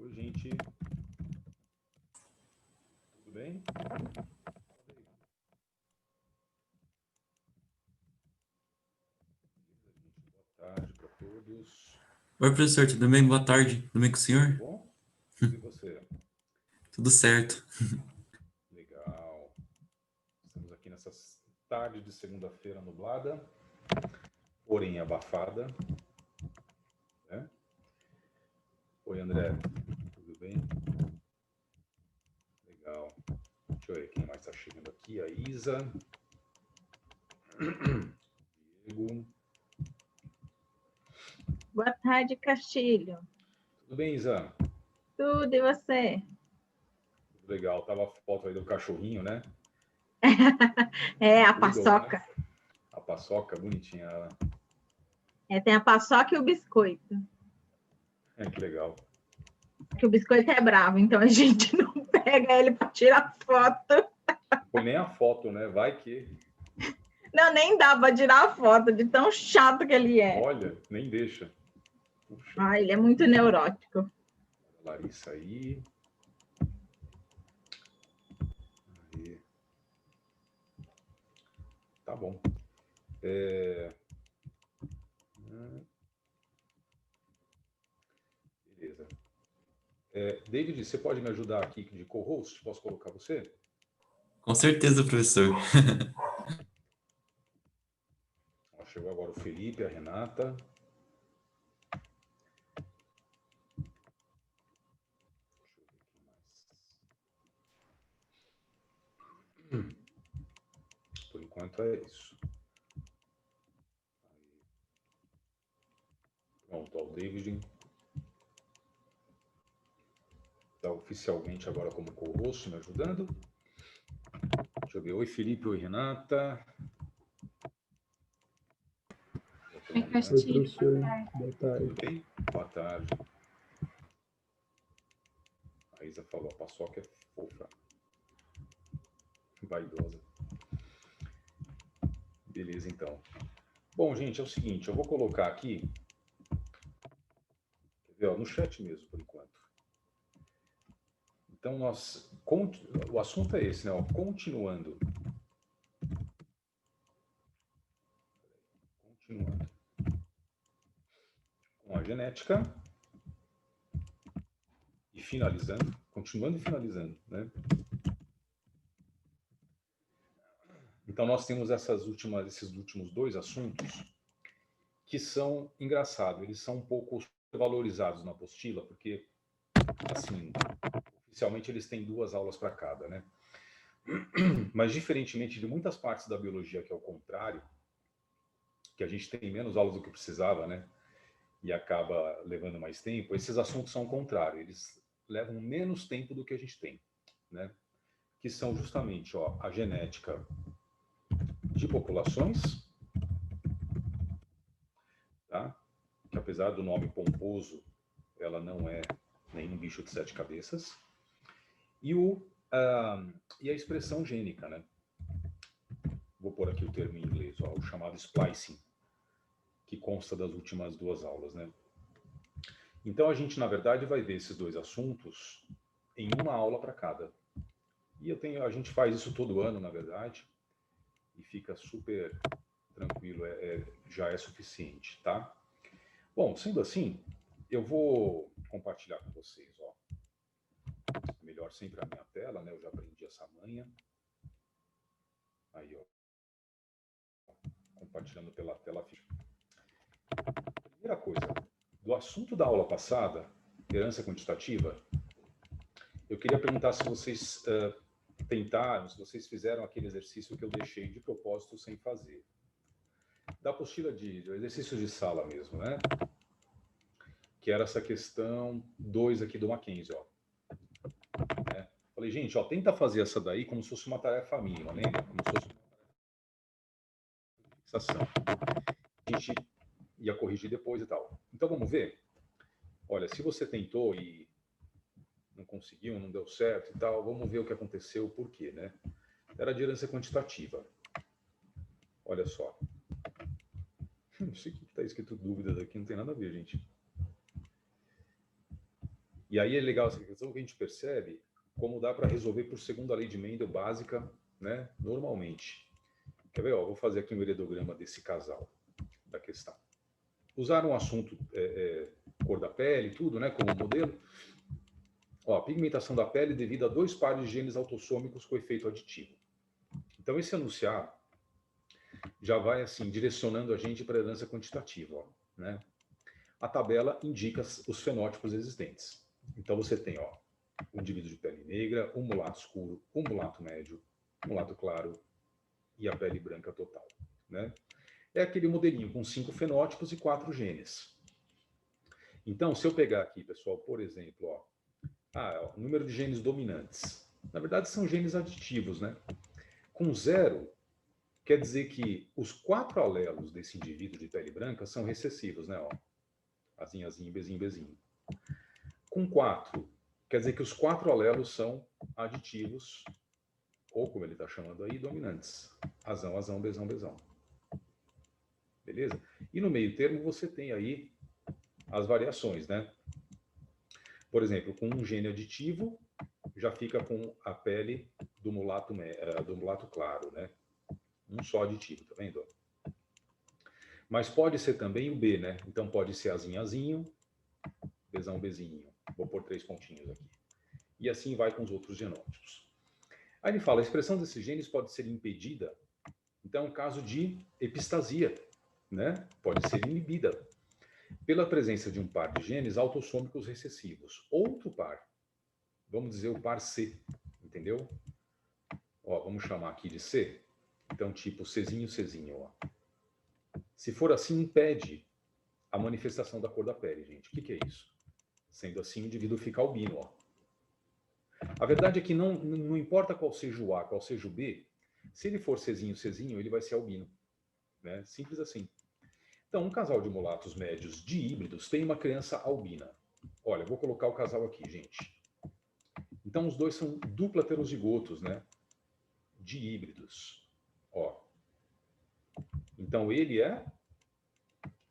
Oi, gente. Tudo bem? Boa tarde para todos. Oi, professor, tudo bem? Boa tarde. Tudo bem com o senhor? Tudo bom? Tudo e você? Tudo certo. Legal. Estamos aqui nessa tarde de segunda-feira nublada, porém abafada. Né? Oi, André. Tudo bem? Legal. Deixa eu ver quem mais está chegando aqui. A Isa. Diego. Boa tarde, Castilho. Tudo bem, Isa? Tudo, e você? Tudo legal. Tava a foto aí do cachorrinho, né? É, a Poodle, paçoca. né? A paçoca, bonitinha ela. É, tem a paçoca e o biscoito. Que legal. Que o biscoito é bravo, então a gente não pega ele para tirar foto. Não põe nem a foto, né? Vai que... Não, nem dá para tirar a foto, de tão chato que ele é. Olha, nem deixa. Puxa. Ah, ele é muito neurótico. Larissa aí. Aí. Tá bom. Beleza. David, você pode me ajudar aqui de co-host? Posso colocar você? Com certeza, professor. Ó, chegou agora o Felipe, a Renata. Por enquanto é isso. Pronto, ó, o David está oficialmente agora como co-host, me ajudando. Deixa eu ver. Oi, Felipe. Oi, Renata. Oi, Castilho. Boa tarde. Tudo bem? Boa tarde. A Isa falou, a paçoca é fofa. Vaidosa. Beleza, então. Bom, gente, é o seguinte, eu vou colocar aqui, quer ver, ó, no chat mesmo, por enquanto. Então, o assunto é esse, né? Ó, continuando com a genética e finalizando, continuando e finalizando, né? Então, nós temos esses últimos dois assuntos que são engraçados, eles são um pouco valorizados na apostila, porque, assim, oficialmente eles têm 2 aulas para cada, né? Mas, diferentemente de muitas partes da biologia, que é o contrário, que a gente tem menos aulas do que precisava, né? E acaba levando mais tempo, esses assuntos são o contrário, eles levam menos tempo do que a gente tem, né? Que são justamente, ó, a genética de populações, tá? Que apesar do nome pomposo, ela não é nenhum bicho de 7 cabeças, e a expressão gênica, né? Vou pôr aqui o termo em inglês, ó, o chamado splicing, que consta das últimas 2 aulas, né? Então a gente, na verdade, vai ver esses 2 assuntos em uma aula para cada. E a gente faz isso todo ano, na verdade, e fica super tranquilo, já é suficiente, tá? Bom, sendo assim, eu vou compartilhar com vocês, ó. Melhor sempre a minha tela, né? Eu já aprendi essa manha. Aí, ó. Compartilhando pela tela fixa. Primeira coisa, do assunto da aula passada, herança quantitativa, eu queria perguntar se vocês tentaram, se vocês fizeram aquele exercício que eu deixei de propósito sem fazer. Da apostila de exercícios de sala mesmo, né? Que era essa questão 2 aqui do Mackenzie, ó. Falei, gente, ó, tenta fazer essa daí como se fosse uma tarefa mínima, lembra? Como se fosse uma fixação. A gente ia corrigir depois e tal. Então, vamos ver? Olha, se você tentou e não conseguiu, não deu certo e tal, vamos ver o que aconteceu, por quê, né? Era de herança quantitativa. Olha só. Não sei o que está escrito dúvidas aqui, não tem nada a ver, gente. E aí é legal essa questão que a gente percebe como dá para resolver por segunda lei de Mendel básica, né, normalmente. Quer ver? Ó, vou fazer aqui um heredograma desse casal da questão. Usaram o assunto cor da pele, tudo, né, como modelo. Ó, pigmentação da pele devido a 2 pares de genes autossômicos com efeito aditivo. Então, esse enunciado já vai, assim, direcionando a gente para a herança quantitativa, ó, né? A tabela indica os fenótipos existentes. Então, você tem, ó, um indivíduo de pele negra, um mulato escuro, um mulato médio, um mulato claro e a pele branca total, né? É aquele modelinho com 5 fenótipos e 4 genes. Então, se eu pegar aqui, pessoal, por exemplo, ó, o número de genes dominantes. Na verdade, são genes aditivos, né? Com 0, quer dizer que os 4 alelos desse indivíduo de pele branca são recessivos, né? Ó, azinho, azinho, bezinho, bezinho. Com 4, quer dizer que os 4 alelos são aditivos, ou como ele está chamando aí, dominantes. Azão, azão, bezão, bezão. Beleza? E no meio termo você tem aí as variações, né? Por exemplo, com um gene aditivo, já fica com a pele do mulato claro, né? Um só aditivo, tá vendo? Mas pode ser também o B, né? Então pode ser azinho, azinho, bezão, bezinho. Vou pôr 3 pontinhos aqui. E assim vai com os outros genótipos. Aí ele fala, a expressão desses genes pode ser impedida, então é um caso de epistasia, né? Pode ser inibida pela presença de um par de genes autossômicos recessivos. Outro par, vamos dizer o par C, entendeu? Ó, vamos chamar aqui de C. Então, tipo Czinho, Czinho, ó. Se for assim, impede a manifestação da cor da pele, gente. O que é isso? Sendo assim, o indivíduo fica albino, ó. A verdade é que não importa qual seja o A, qual seja o B, se ele for Czinho, Czinho, ele vai ser albino, né? Simples assim. Então, um casal de mulatos médios de híbridos tem uma criança albina. Olha, vou colocar o casal aqui, gente. Então, os dois são dupla heterozigotos, né? De híbridos. Ó. Então, ele é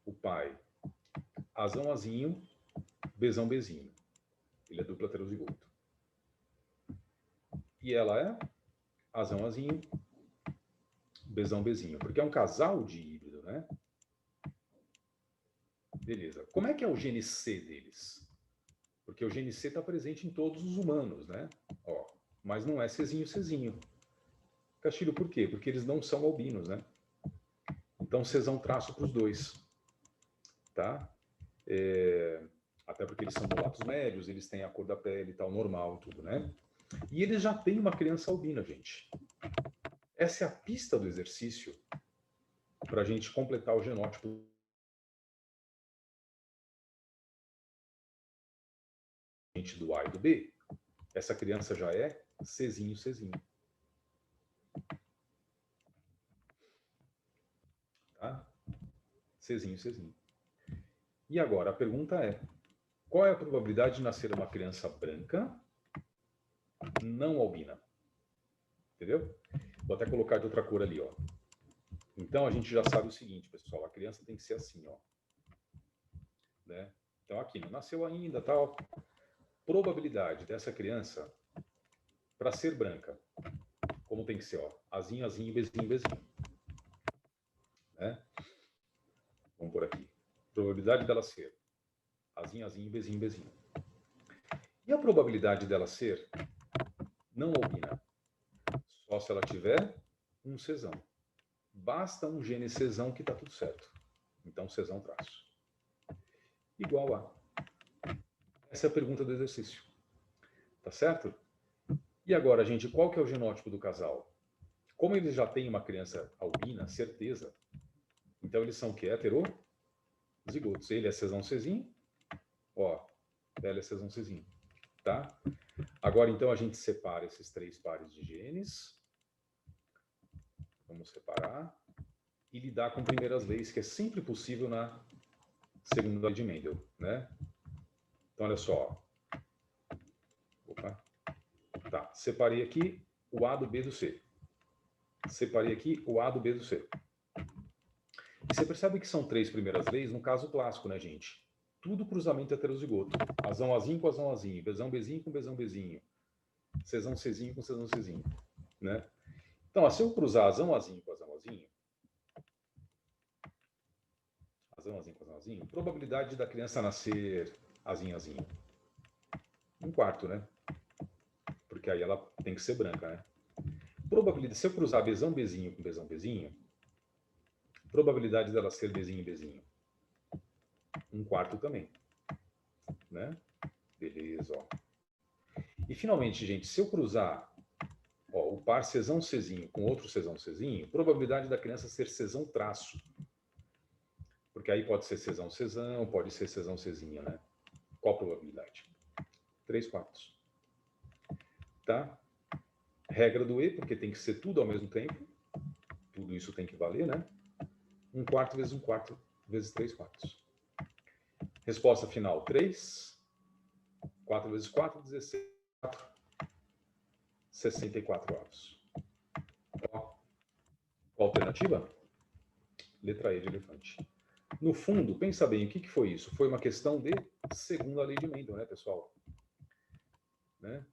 o pai azão, azinho, bezão, bezinho. Ele é dupla heterozigoto. E ela é azão, azinho, bezão, bezinho. Porque é um casal de híbrido, né? Beleza. Como é que é o gene C deles? Porque o gene C está presente em todos os humanos, né? Ó, mas não é Czinho, Czinho. Castilho, por quê? Porque eles não são albinos, né? Então, Czão traço para os dois. Tá? Até porque eles são mulatos médios, eles têm a cor da pele e tal, normal, tudo, né? E eles já têm uma criança albina, gente. Essa é a pista do exercício para a gente completar o genótipo do A e do B. Essa criança já é Czinho, Czinho. Tá? Czinho, Czinho. E agora, a pergunta é, qual é a probabilidade de nascer uma criança branca não albina? Entendeu? Vou até colocar de outra cor ali, ó. Então, a gente já sabe o seguinte, pessoal, a criança tem que ser assim, ó. Né? Então, aqui, não nasceu ainda, tal. Probabilidade dessa criança para ser branca, como tem que ser, ó. Azinho, azinho, bezinho, bezinho. Né? Vamos por aqui. Probabilidade dela ser azinho, azinho, bezinho, bezinho. E a probabilidade dela ser não albina? Só se ela tiver um Czão. Basta um gene Czão que está tudo certo. Então, Czão traço. Igual a. Essa é a pergunta do exercício. Tá certo? E agora, gente, qual que é o genótipo do casal? Como eles já têm uma criança albina, certeza, então eles são o quê? Heterozigotos. Ele é Czão, Czinho. Ó, ela é Czão, Czinho. Tá? Agora, então, a gente separa esses 3 pares de genes. Vamos separar. E lidar com primeiras leis, que é sempre possível na segunda lei de Mendel, né? Então, olha só. Opa. Tá, separei aqui o A do B do C. Separei aqui o A do B do C. E você percebe que são 3 primeiras leis no caso clássico, né, gente? tudo cruzamento heterozigoto. Azão Azinho com azão Azinho, Bzão Bzinho com Bzão Bzinho, Czão Czinho com Czão Czinho, né? Então, ó, se eu cruzar azão Azinho com azão Azinho, probabilidade da criança nascer Azinho Azinho, 1/4, né? Porque aí ela tem que ser branca, né? Probabilidade, se eu cruzar Bzão Bzinho com Bzão Bzinho, probabilidade dela ser Bzinho Bzinho, 1/4 também, né? Beleza, ó. E finalmente, gente, se eu cruzar, ó, o par Czão Czinho com outro Czão Czinho, probabilidade da criança ser Czão traço. Porque aí pode ser Czão Czão, pode ser Czão Czinho, né? Qual a probabilidade? 3/4. Tá? Regra do E, porque tem que ser tudo ao mesmo tempo. Tudo isso tem que valer, né? 1/4 vezes 1/4 vezes 3/4. Resposta final, 3. 4 vezes 4, 16. 64 avos. Qual a alternativa? Letra E de elefante. No fundo, pensa bem, o que foi isso? Foi uma questão de segunda lei de Mendel, né, pessoal? Né?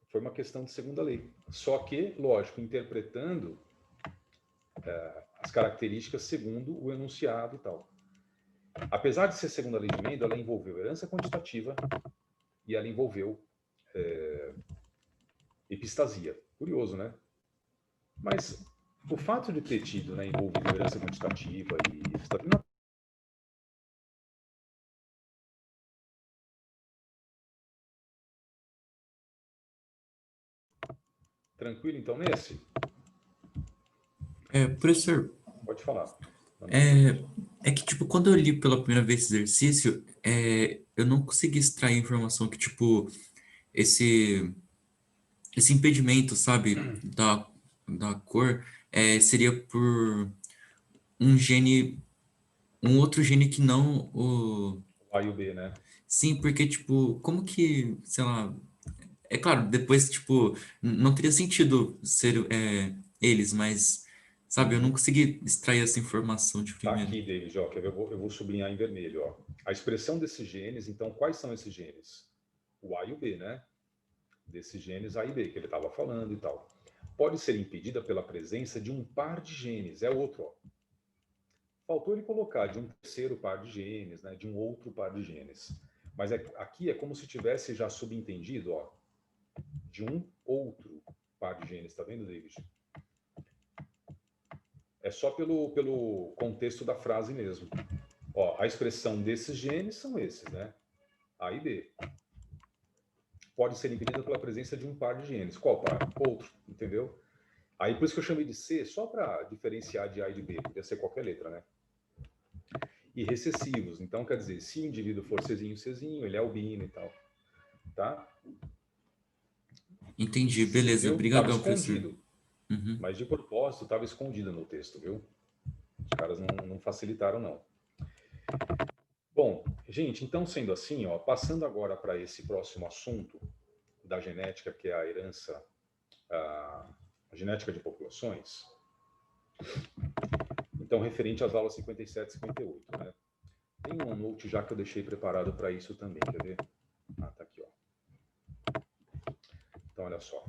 Foi uma questão de segunda lei. Só que, lógico, interpretando as características segundo o enunciado e tal. Apesar de ser segunda lei de Mendel, ela envolveu herança quantitativa e ela envolveu epistasia. Curioso, né? Mas o fato de ter tido, né, envolvido herança quantitativa e epistasia... Tranquilo, então, nesse? Professor, Pode falar. é que, tipo, quando eu li pela primeira vez esse exercício, eu não consegui extrair informação que, tipo, esse impedimento, sabe, da cor, seria por um outro gene que não o... A e o B, né? Sim, porque, tipo, como que, sei lá, é claro, depois, tipo, não teria sentido ser eles, mas, sabe, eu não consegui extrair essa informação de Tá primeira. aqui, David, ó, eu vou sublinhar em vermelho, ó. A expressão desses genes, então, quais são esses genes? O A e o B, né? Desses genes A e B, que ele estava falando e tal. Pode ser impedida pela presença de um par de genes, é outro, ó. Faltou ele colocar de um terceiro par de genes, né? De um outro par de genes. Mas aqui é como se tivesse já subentendido, ó, de um outro par de genes, tá vendo, David? É só pelo contexto da frase mesmo. Ó, a expressão desses genes são esses, né? A e B. Pode ser impedida pela presença de um par de genes. Qual par? Outro, entendeu? Aí por isso que eu chamei de C, só para diferenciar de A e de B. Podia ser qualquer letra, né? E recessivos. Então, quer dizer, se o indivíduo for Czinho, Czinho, ele é albino e tal. Tá? Entendi, beleza. Viu? Estava Obrigadão, professor. escondido. Uhum. Mas de propósito estava escondido no texto, viu? Os caras não facilitaram, não. Bom, gente, então sendo assim, ó, passando agora para esse próximo assunto da genética, que é a herança, a genética de populações. Então, referente às aulas 57 e 58, né? Tem um note já que eu deixei preparado para isso também, quer ver? Ah, tá aqui, ó. Então, olha só.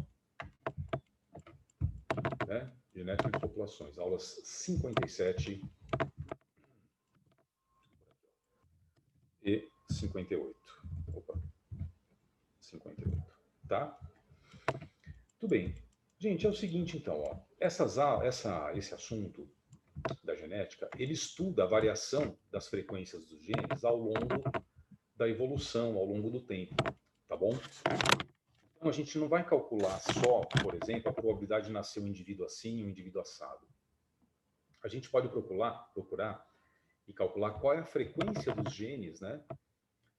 Né? Genética de populações, aulas 57 e 58. Opa. 58, tá? Tudo bem. Gente, é o seguinte, então, ó. Esse assunto da genética, ele estuda a variação das frequências dos genes ao longo da evolução, ao longo do tempo, tá bom? Então, a gente não vai calcular só, por exemplo, a probabilidade de nascer um indivíduo assim e um indivíduo assado. A gente pode procurar e calcular qual é a frequência dos genes, né,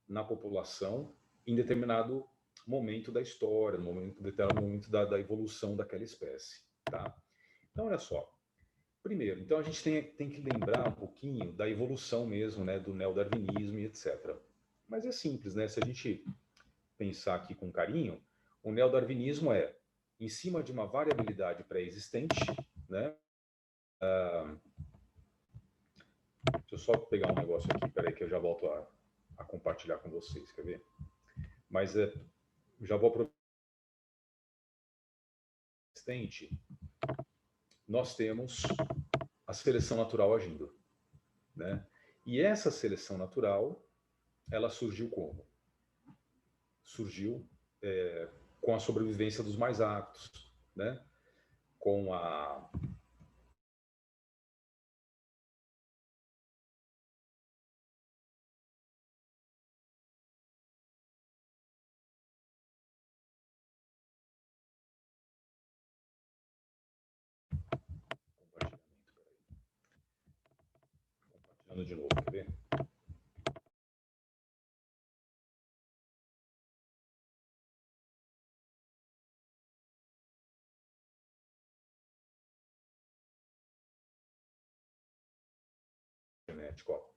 na população em determinado momento da história, no momento da evolução daquela espécie, tá? Então, olha só. Primeiro, então a gente tem que lembrar um pouquinho da evolução mesmo, né, do neodarwinismo e etc. Mas é simples, né? Se a gente pensar aqui com carinho, o neodarwinismo é, em cima de uma variabilidade pré-existente, né, Deixa eu só pegar um negócio aqui, peraí, que eu já volto a compartilhar com vocês, quer ver? Mas já vou aproveitar. Nós temos a seleção natural agindo, né? E essa seleção natural, ela surgiu como? Surgiu com a sobrevivência dos mais aptos, né? Com a compartilhando de novo, quer ver? Genético, ó.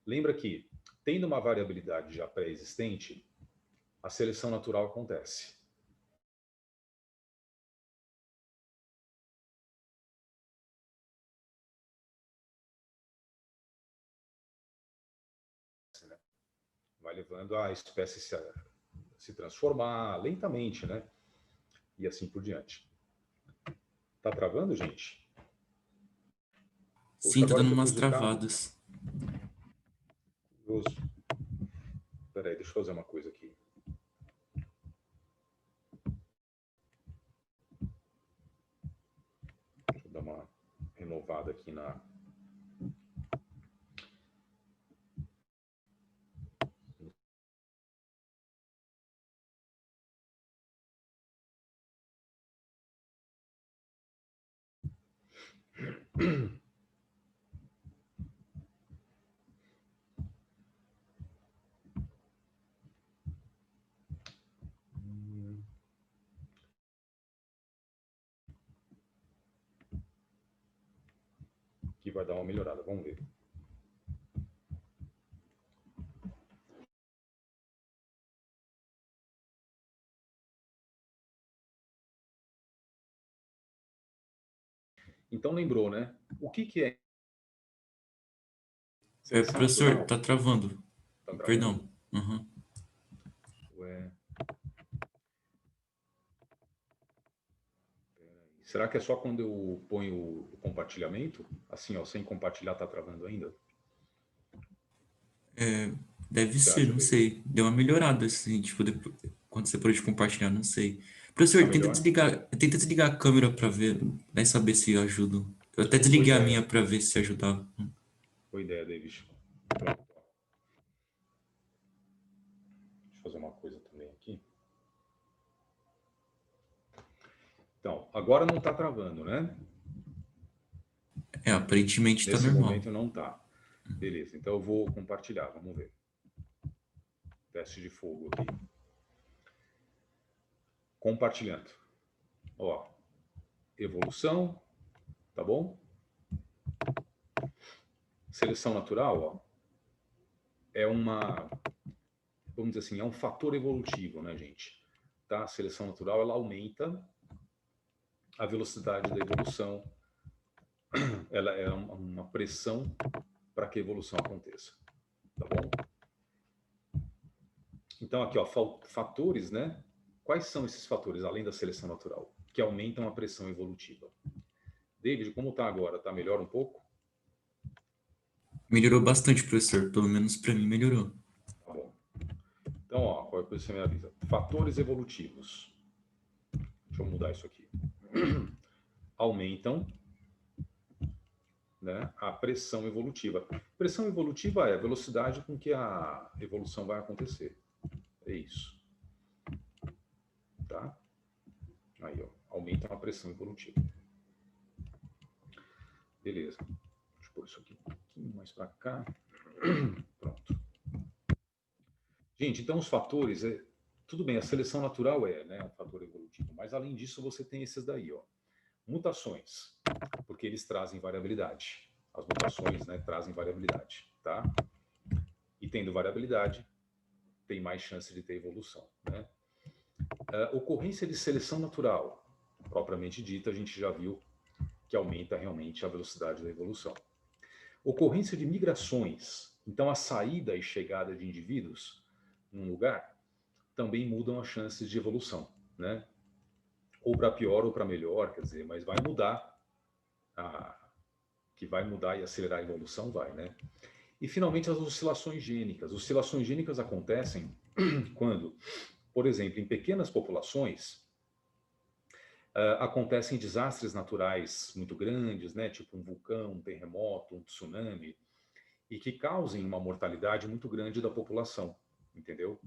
Lembra que, tendo uma variabilidade já pré-existente, a seleção natural acontece. Vai levando a espécie se transformar lentamente, né? E assim por diante. Tá travando, gente? Sim, Puxa, tá agora dando que eu umas pus o cabo, travadas. peraí, deixa eu fazer uma coisa aqui. Deixa eu dar uma renovada aqui na... Que vai dar uma melhorada, vamos ver. Então lembrou, né? O que é seleção Professor, natural? tá travando. Tá travando? Perdão. Uhum. Ué. Será que é só quando eu ponho o compartilhamento? Assim, ó, sem compartilhar tá travando ainda? Deve Você ser, acha, não David? sei. Deu uma melhorada, assim, tipo, depois, quando você parou de compartilhar, não sei. Tá Professor, melhor? tenta desligar a câmera pra ver, né, saber se ajuda. Eu até Boa desliguei a minha ideia. pra ver se ajudava. Boa ideia, David. Pronto. Deixa eu fazer uma coisa também aqui. Então, agora não tá travando, né? Aparentemente tá Nesse normal. momento não tá. Beleza, então eu vou compartilhar, vamos ver. Teste de fogo aqui. Compartilhando. Ó, evolução, tá bom? Seleção natural, ó, é uma, vamos dizer assim, é um fator evolutivo, né, gente? Tá? A seleção natural, ela aumenta a velocidade da evolução, ela é uma pressão para que a evolução aconteça, tá bom? Então aqui, ó, fatores, né? Quais são esses fatores, além da seleção natural, que aumentam a pressão evolutiva? David, como está agora? Está melhor um pouco? Melhorou bastante, professor. Pelo menos pra mim melhorou. Tá bom. Então, ó, qualquer coisa você me avisa. Fatores evolutivos. Deixa eu mudar isso aqui. Aumentam, né, a pressão evolutiva. Pressão evolutiva é a velocidade com que a evolução vai acontecer. É isso. Tá? Aí, ó, aumentam a pressão evolutiva. Beleza. Deixa eu pôr isso aqui um pouquinho mais para cá. Pronto. Gente, então os fatores, tudo bem, a seleção natural né, um fator evolutivo, mas além disso você tem esses daí, ó. Mutações, porque eles trazem variabilidade. As mutações, né, trazem variabilidade, tá? E tendo variabilidade, tem mais chance de ter evolução, né? Ocorrência de seleção natural, propriamente dita, a gente já viu que aumenta realmente a velocidade da evolução. Ocorrência de migrações. Então, a saída e chegada de indivíduos num lugar também mudam as chances de evolução, né? Ou para pior ou para melhor, quer dizer, mas vai mudar, que vai mudar e acelerar a evolução, vai, né? E, finalmente, as oscilações gênicas. Oscilações gênicas acontecem quando, por exemplo, em pequenas populações, acontecem desastres naturais muito grandes, né? Tipo um vulcão, um terremoto, um tsunami, e que causem uma mortalidade muito grande da população, entendeu?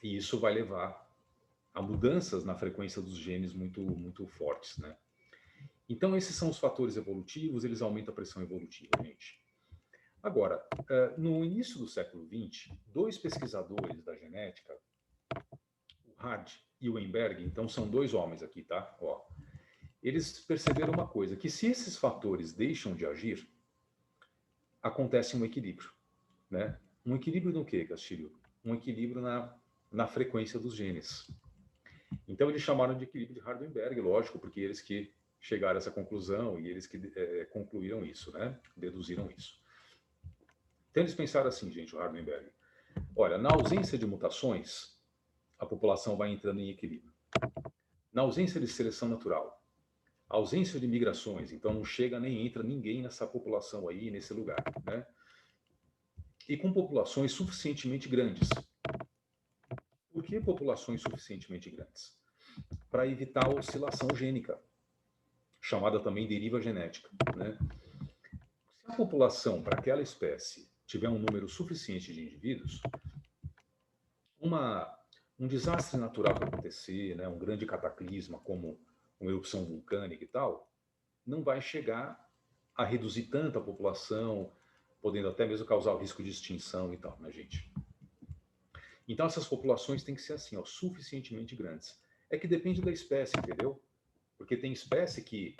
E isso vai levar a mudanças na frequência dos genes muito fortes, né? Então, esses são os fatores evolutivos, eles aumentam a pressão evolutiva, gente. Agora, no início do século XX, dois pesquisadores da genética, o Hard e o Weinberg, então são dois homens aqui, tá? Ó, eles perceberam uma coisa, que se esses fatores deixam de agir, acontece um equilíbrio, né? Um equilíbrio no quê, Castilho? Um equilíbrio na frequência dos genes. Então, eles chamaram de equilíbrio de Hardenberg, lógico, porque eles que chegaram a essa conclusão e eles que concluíram isso, né? Deduziram isso. Então, eles pensaram assim, gente, o Hardenberg. Olha, na ausência de mutações, a população vai entrando em equilíbrio. Na ausência de seleção natural, a ausência de migrações, então não chega nem entra ninguém nessa população aí, nesse lugar, né? E com populações suficientemente grandes. Por que populações suficientemente grandes? Para evitar a oscilação gênica, chamada também deriva genética, né? Se a população para aquela espécie tiver um número suficiente de indivíduos, um desastre natural que acontecer, né, um grande cataclisma como uma erupção vulcânica e tal, não vai chegar a reduzir tanto a população, podendo até mesmo causar o risco de extinção e tal, né, gente? Então, essas populações têm que ser assim, ó, suficientemente grandes. É que depende da espécie, entendeu? Porque tem espécie que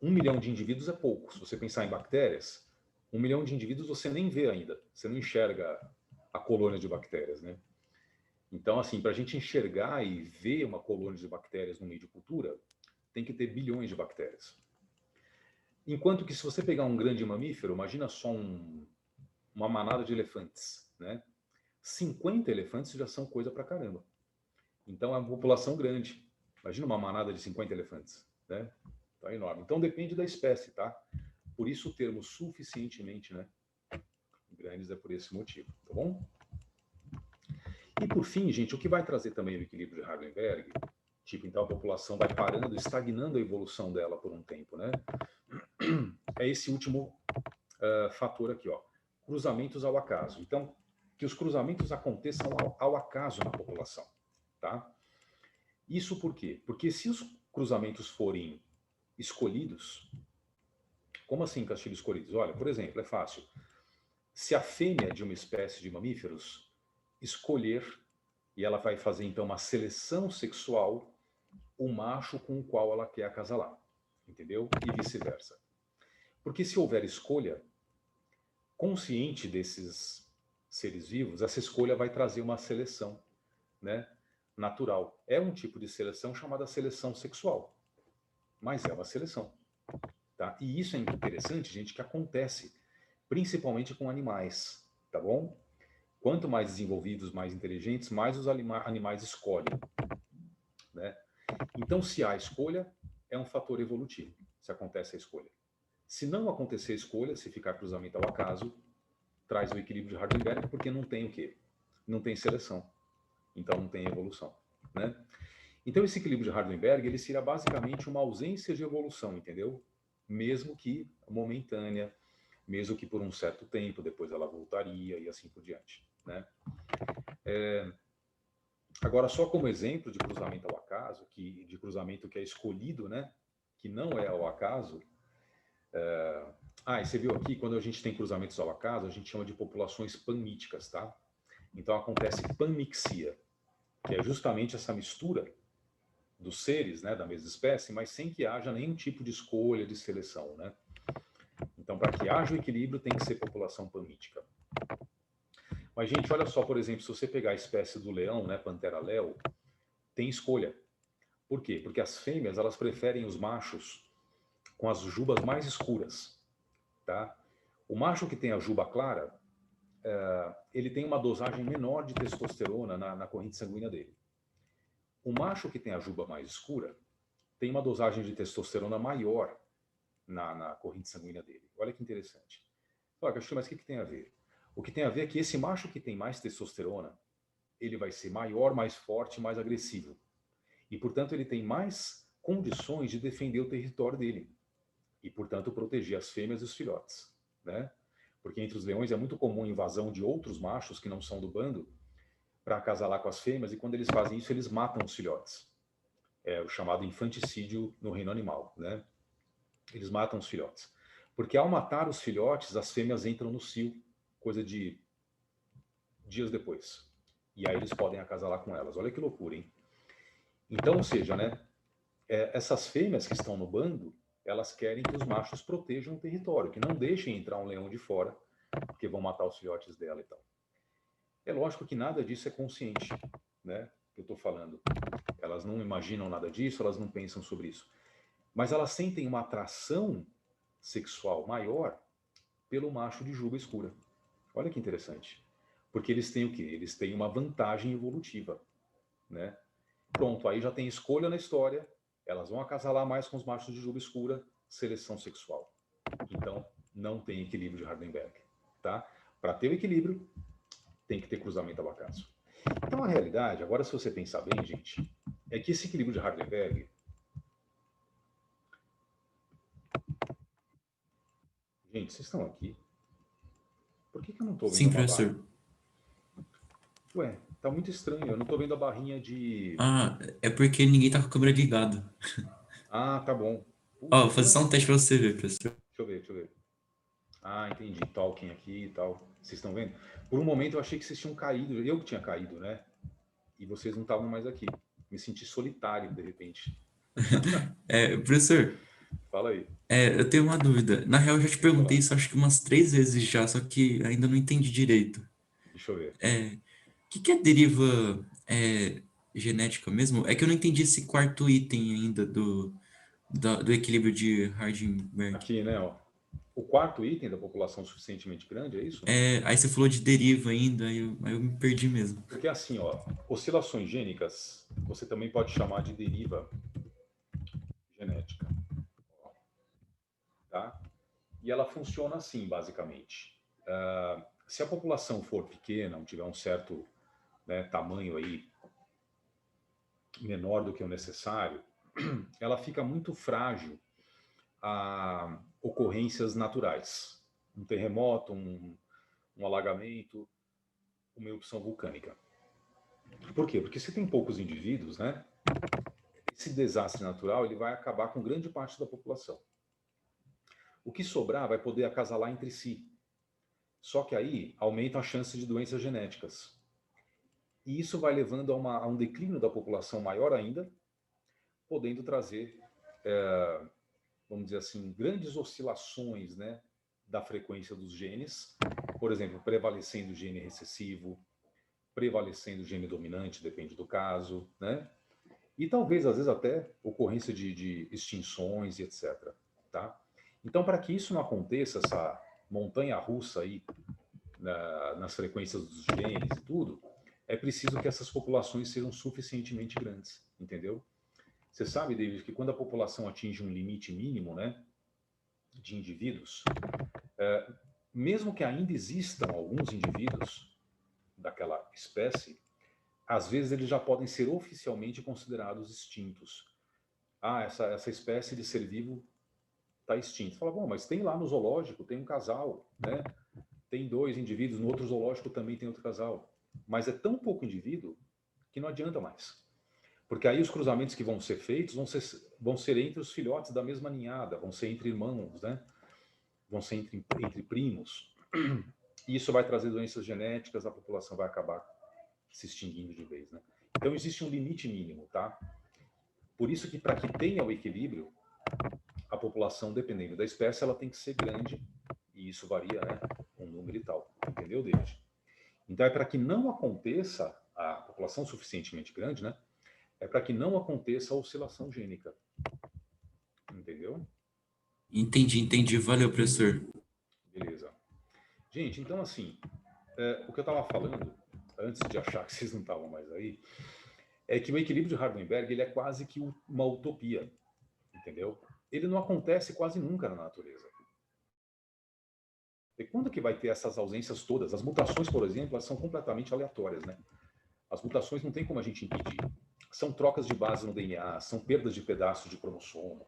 1 milhão de indivíduos é pouco. Se você pensar em bactérias, 1 milhão de indivíduos você nem vê ainda. Você não enxerga a colônia de bactérias, né? Então, assim, para a gente enxergar e ver uma colônia de bactérias no meio de cultura, tem que ter bilhões de bactérias. Enquanto que se você pegar um grande mamífero, imagina só uma manada de elefantes, né? 50 elefantes já são coisa pra caramba. Então é uma população grande. Imagina uma manada de 50 elefantes, né? Então é enorme. Então depende da espécie, tá? Por isso o termo suficientemente, né? Grandes é por esse motivo, tá bom? E por fim, gente, o que vai trazer também o equilíbrio de Hardenberg, tipo, então a população vai parando, estagnando a evolução dela por um tempo, né? É esse último fator aqui, ó. Cruzamentos ao acaso. Então, que os cruzamentos aconteçam ao acaso na população, tá? Isso por quê? Porque se os cruzamentos forem escolhidos, como assim, Castilho, escolhidos? Olha, por exemplo, é fácil. Se a fêmea de uma espécie de mamíferos escolher, e ela vai fazer então uma seleção sexual, o macho com o qual ela quer acasalar, entendeu? E vice-versa. Porque se houver escolha consciente desses seres vivos, essa escolha vai trazer uma seleção, né, natural. É um tipo de seleção chamada seleção sexual, mas é uma seleção, tá? E isso é interessante, gente, que acontece principalmente com animais, tá bom? Quanto mais desenvolvidos, mais inteligentes, mais os animais escolhem, né? Então, se há escolha, é um fator evolutivo, se acontece a escolha. Se não acontecer a escolha, se ficar cruzamento ao acaso, traz o equilíbrio de Hardenberg, porque não tem o quê? Não tem seleção. Então não tem evolução, né? Então esse equilíbrio de Hardenberg, ele seria basicamente uma ausência de evolução, entendeu? Mesmo que momentânea, mesmo que por um certo tempo, depois ela voltaria e assim por diante, né? Agora, só como exemplo de cruzamento ao acaso, de cruzamento que é escolhido, né? Que não é ao acaso. E você viu aqui, quando a gente tem cruzamentos ao acaso, a gente chama de populações panmíticas, tá? Então acontece panmixia, que é justamente essa mistura dos seres, né, da mesma espécie, mas sem que haja nenhum tipo de escolha, de seleção, né? Então, para que haja o equilíbrio, tem que ser população panmítica. Mas, gente, olha só, por exemplo, se você pegar a espécie do leão, né, Panthera leo, tem escolha. Por quê? Porque as fêmeas, elas preferem os machos com as jubas mais escuras, tá? O macho que tem a juba clara, ele tem uma dosagem menor de testosterona na corrente sanguínea dele. O macho que tem a juba mais escura tem uma dosagem de testosterona maior na corrente sanguínea dele. Olha que interessante. Olha, mas o que tem a ver? O que tem a ver é que esse macho que tem mais testosterona, ele vai ser maior, mais forte, mais agressivo. E, portanto, ele tem mais condições de defender o território dele. E, portanto, proteger as fêmeas e os filhotes, né? Porque entre os leões é muito comum a invasão de outros machos que não são do bando para acasalar com as fêmeas, e quando eles fazem isso, eles matam os filhotes. É o chamado infanticídio no reino animal, né? Eles matam os filhotes. Porque ao matar os filhotes, as fêmeas entram no cio, coisa de dias depois. E aí eles podem acasalar com elas. Olha que loucura, hein? Então, ou seja, né? Essas fêmeas que estão no bando, elas querem que os machos protejam o território, que não deixem entrar um leão de fora, porque vão matar os filhotes dela e tal. É lógico que nada disso é consciente, né? Que eu estou falando. Elas não imaginam nada disso, elas não pensam sobre isso. Mas elas sentem uma atração sexual maior pelo macho de juba escura. Olha que interessante. Porque eles têm o quê? Eles têm uma vantagem evolutiva, né? Pronto, aí já tem escolha na história, elas vão acasalar mais com os machos de juba escura, seleção sexual. Então, não tem equilíbrio de Hardenberg, tá? Para ter o equilíbrio, tem que ter cruzamento ao acaso. Então, a realidade, agora se você pensar bem, gente, é que esse equilíbrio de Hardenberg... Gente, vocês estão aqui? Por que eu não estou vendo Sim, uma professor. barra? Ué, tá muito estranho, eu não estou vendo a barrinha de... Ah, é porque ninguém tá com a câmera ligada. Ah, tá bom. Ó, Puxa, vou fazer só um teste pra você ver, professor. deixa eu ver. Ah, entendi. Tolkien aqui e tal. Vocês estão vendo? Por um momento eu achei que vocês tinham caído. Eu que tinha caído, né? E vocês não estavam mais aqui. Me senti solitário, de repente. Professor, Fala aí. eu tenho uma dúvida. Na real, eu já te Pode perguntei falar. isso acho que umas 3 vezes já, só que ainda não entendi direito. Deixa eu ver. O que é deriva genética mesmo? É que eu não entendi esse quarto item ainda do equilíbrio de Hardenberg. Aqui, né? Ó. O quarto item da população suficientemente grande, é isso? Aí você falou de deriva ainda, aí eu me perdi mesmo. Porque assim, ó, oscilações gênicas, você também pode chamar de deriva genética. Tá? E ela funciona assim, basicamente. Se a população for pequena, não tiver um certo, né, tamanho aí menor do que o necessário, ela fica muito frágil a ocorrências naturais. Um terremoto, um alagamento, uma erupção vulcânica. Por quê? Porque se tem poucos indivíduos, né, esse desastre natural ele vai acabar com grande parte da população. O que sobrar vai poder acasalar entre si. Só que aí aumenta a chance de doenças genéticas. E isso vai levando a um declínio da população maior ainda, podendo trazer, vamos dizer assim, grandes oscilações, né, da frequência dos genes. Por exemplo, prevalecendo o gene recessivo, prevalecendo o gene dominante, depende do caso, né? E talvez, às vezes, até ocorrência de extinções e etc. Tá? Então, para que isso não aconteça, essa montanha-russa aí, nas frequências dos genes e tudo, é preciso que essas populações sejam suficientemente grandes, entendeu? Você sabe, David, que quando a população atinge um limite mínimo, né, de indivíduos, mesmo que ainda existam alguns indivíduos daquela espécie, às vezes eles já podem ser oficialmente considerados extintos. Ah, essa espécie de ser vivo está extinta. Você fala, bom, mas tem lá no zoológico, tem um casal, né? Tem 2 indivíduos, no outro zoológico também tem outro casal. Mas é tão pouco indivíduo que não adianta mais. Porque aí os cruzamentos que vão ser feitos vão ser entre os filhotes da mesma ninhada, vão ser entre irmãos, né? Vão ser entre primos. E isso vai trazer doenças genéticas, a população vai acabar se extinguindo de vez, né? Então existe um limite mínimo, tá? Por isso que para que tenha o equilíbrio, a população, dependendo da espécie, ela tem que ser grande, e isso varia, né? Um número e tal. Entendeu, David? Então é para que não aconteça a população suficientemente grande, né? É para que não aconteça a oscilação gênica. Entendeu? Entendi. Valeu, professor. Beleza. Gente, então assim, o que eu estava falando, antes de achar que vocês não estavam mais aí, é que o equilíbrio de Hardenberg ele é quase que uma utopia, entendeu? Ele não acontece quase nunca na natureza. E quando que vai ter essas ausências todas? As mutações, por exemplo, elas são completamente aleatórias, né? As mutações não tem como a gente impedir. São trocas de base no DNA, são perdas de pedaços de cromossomo.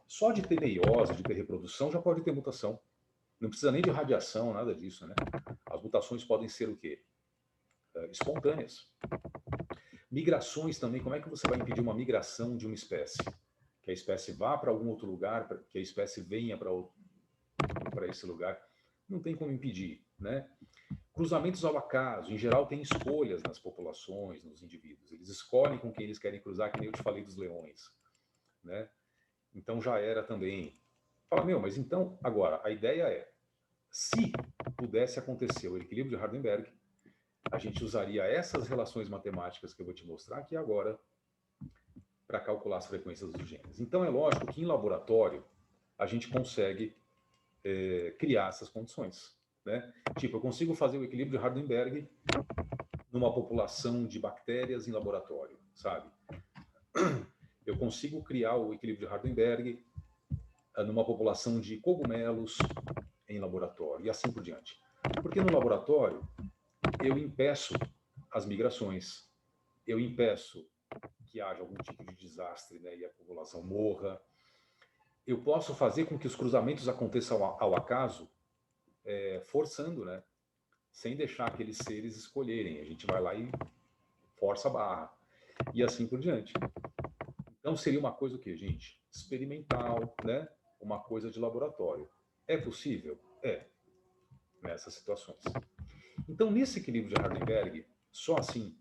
Só de ter meiose, de ter reprodução, já pode ter mutação. Não precisa nem de radiação, nada disso, né? As mutações podem ser o quê? Espontâneas. Migrações também, como é que você vai impedir uma migração de uma espécie? Que a espécie vá para algum outro lugar, que a espécie venha para esse lugar. Não tem como impedir, né? Cruzamentos ao acaso, em geral, tem escolhas nas populações, nos indivíduos. Eles escolhem com quem eles querem cruzar, que nem eu te falei dos leões, né? Então já era também. Fala, meu, mas então, agora, a ideia é, se pudesse acontecer o equilíbrio de Hardenberg, a gente usaria essas relações matemáticas que eu vou te mostrar aqui agora para calcular as frequências dos genes. Então é lógico que em laboratório a gente consegue criar essas condições, né? Tipo, eu consigo fazer o equilíbrio de Hardenberg numa população de bactérias em laboratório, sabe? Eu consigo criar o equilíbrio de Hardenberg numa população de cogumelos em laboratório e assim por diante. Porque no laboratório eu impeço as migrações, eu impeço que haja algum tipo de desastre, né, e a população morra. Eu posso fazer com que os cruzamentos aconteçam ao acaso, forçando, né, sem deixar aqueles seres escolherem. A gente vai lá e força a barra. E assim por diante. Então seria uma coisa o quê, gente? Experimental, né? Uma coisa de laboratório. É possível? É, nessas situações. Então, nesse equilíbrio de Hardenberg, só assim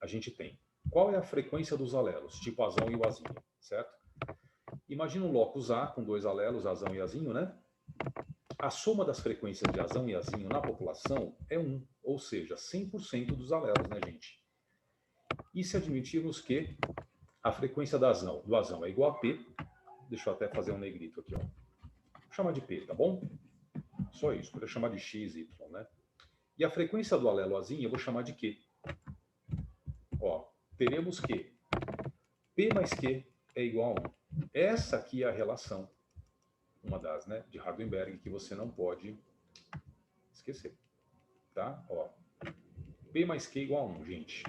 a gente tem. Qual é a frequência dos alelos, tipo azão e o azinho, certo? Imagina um locus A com dois alelos, azão e azinho, né? A soma das frequências de azão e azinho na população é 1, ou seja, 100% dos alelos, né, gente? E se admitirmos que a frequência do azão é igual a P, deixa eu até fazer um negrito aqui, ó. Vou chamar de P, tá bom? Só isso, poderia chamar de X, Y, né? E a frequência do alelo azinho eu vou chamar de Q. Ó, teremos que P mais Q é igual a 1. Essa aqui é a relação, uma das, né, de Hardenberg, que você não pode esquecer, tá? Ó, P mais Q igual a 1, gente.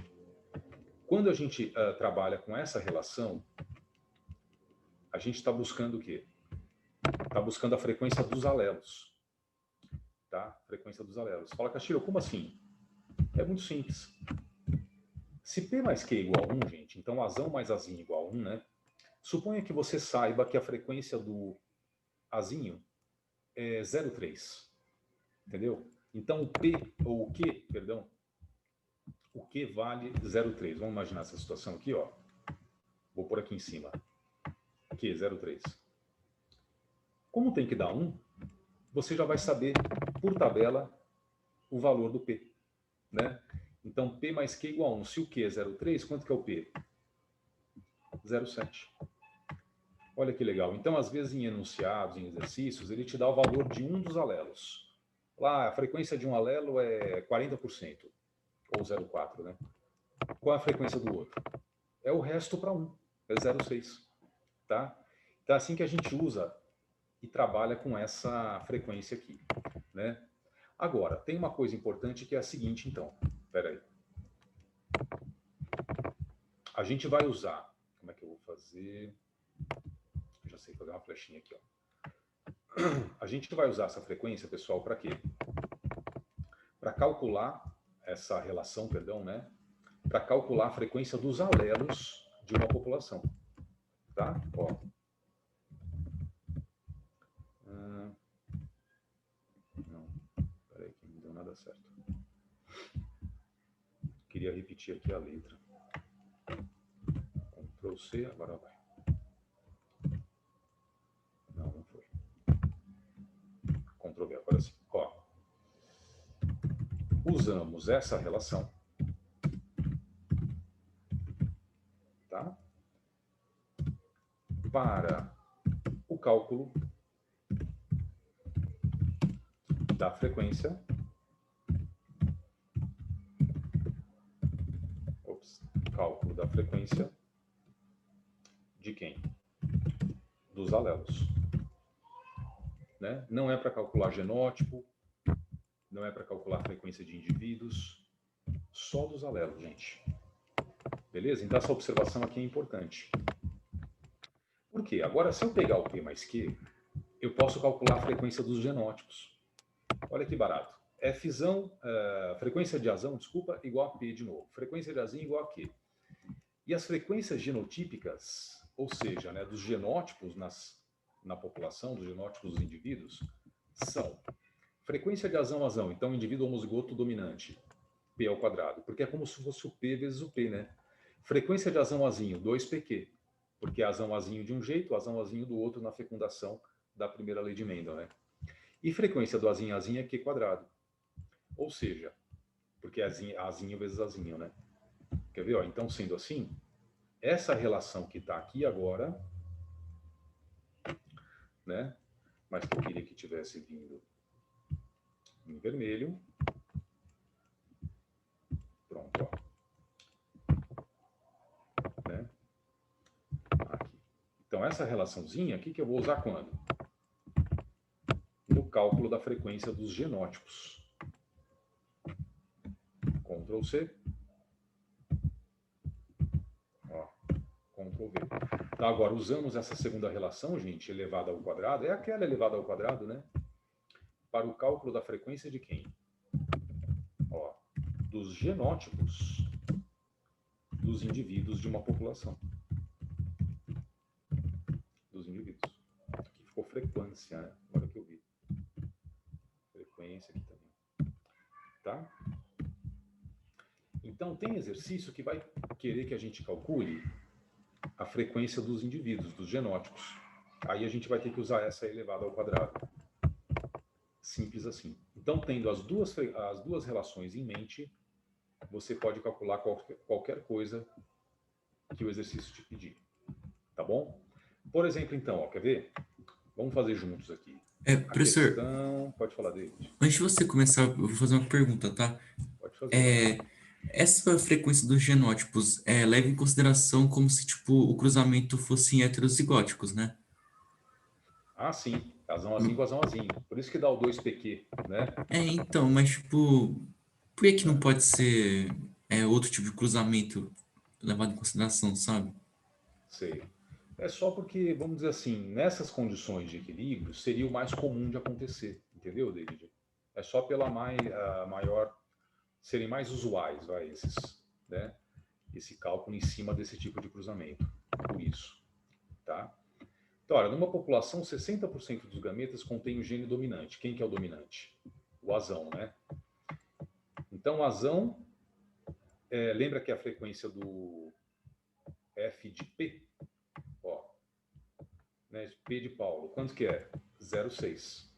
Quando a gente trabalha com essa relação, a gente está buscando o quê? Está buscando a frequência dos alelos, tá? Frequência dos alelos. Fala, Castilho, como assim? É muito simples. Se P mais Q é igual a 1, gente, então azão mais azinho igual a 1, né? Suponha que você saiba que a frequência do azinho é 0,3, entendeu? Então o P, ou o Q, perdão, o Q vale 0,3. Vamos imaginar essa situação aqui, ó. Vou pôr aqui em cima. Q, 0,3. Como tem que dar 1, você já vai saber, por tabela, o valor do P, né? Então, P mais Q igual a 1. Se o Q é 0,3, quanto que é o P? 0,7. Olha que legal. Então, às vezes, em enunciados, em exercícios, ele te dá o valor de um dos alelos. Lá, a frequência de um alelo é 40%, ou 0,4, né? Qual é a frequência do outro? É o resto para 1, é 0,6, tá? Então, é assim que a gente usa e trabalha com essa frequência aqui, né? Agora, tem uma coisa importante que é a seguinte, então. Espera aí. A gente vai usar... Como é que eu vou fazer? Já sei fazer uma flechinha aqui, ó. A gente vai usar essa frequência, pessoal, para quê? Para calcular essa relação, perdão, né? Para calcular a frequência dos alelos de uma população, tá? Ó. Não, peraí que não deu nada certo. Queria repetir aqui a letra. Ctrl C, agora vai. Não foi. Ctrl V, agora sim. Ó. Usamos essa relação, tá? Para o cálculo da frequência cálculo da frequência de quem? Dos alelos. Né? Não é para calcular genótipo, não é para calcular a frequência de indivíduos, só dos alelos, gente. Beleza? Então essa observação aqui é importante. Por quê? Agora, se eu pegar o P mais Q, eu posso calcular a frequência dos genótipos. Olha que barato. Fzão, frequência de Azão, desculpa, igual a P de novo. Frequência de Azinho igual a Q. E as frequências genotípicas, ou seja, né, dos genótipos na população, dos genótipos dos indivíduos, são frequência de Azão, então indivíduo homozigoto dominante, P ao quadrado, porque é como se fosse o P vezes o P, né? Frequência de Azão-Azinho, 2PQ, porque é Azão-Azinho de um jeito, Azão-Azinho do outro na fecundação da primeira lei de Mendel, né? E frequência do Azinho-Azinho é Q quadrado. Ou seja, porque é Azinho vezes Azinho, né? Quer ver? Ó? Então, sendo assim, essa relação que está aqui agora, né? Mas que eu queria que tivesse vindo em vermelho. Pronto, ó. Né? Aqui. Então, essa relaçãozinha aqui que eu vou usar quando? No cálculo da frequência dos genótipos. Ctrl C. Ó, Ctrl V. Então, agora, usamos essa segunda relação, gente, elevada ao quadrado, é aquela elevada ao quadrado, né? Para o cálculo da frequência de quem? Ó, dos genótipos dos indivíduos de uma população. Dos indivíduos. Aqui ficou frequência, né? Agora que eu vi. Frequência aqui também. Tá? Então, tem exercício que vai querer que a gente calcule a frequência dos indivíduos, dos genótipos. Aí a gente vai ter que usar essa elevada ao quadrado. Simples assim. Então, tendo as duas relações em mente, você pode calcular qualquer coisa que o exercício te pedir. Tá bom? Por exemplo, então, ó, quer ver? Vamos fazer juntos aqui. Professor, Pode falar, David. antes de você começar, eu vou fazer uma pergunta, tá? Pode fazer. Essa frequência dos genótipos leva em consideração como se, tipo, o cruzamento fossem heterozigóticos, né? Ah, sim. Azão-Azinho, Azão-Azinho. Por isso que dá o 2PQ, né? Então, mas, tipo, por que não pode ser outro tipo de cruzamento levado em consideração, sabe? Sei. É só porque, vamos dizer assim, nessas condições de equilíbrio, seria o mais comum de acontecer. Entendeu, David? É só pela maior... serem mais usuais, vai, né? Esse cálculo em cima desse tipo de cruzamento. Por isso. Tá? Então, olha, numa população, 60% dos gametas contém o gene dominante. Quem que é o dominante? O azão, né? Então, o azão, lembra que a frequência do F de P, ó, né, P de Paulo, quanto que é? 0,6.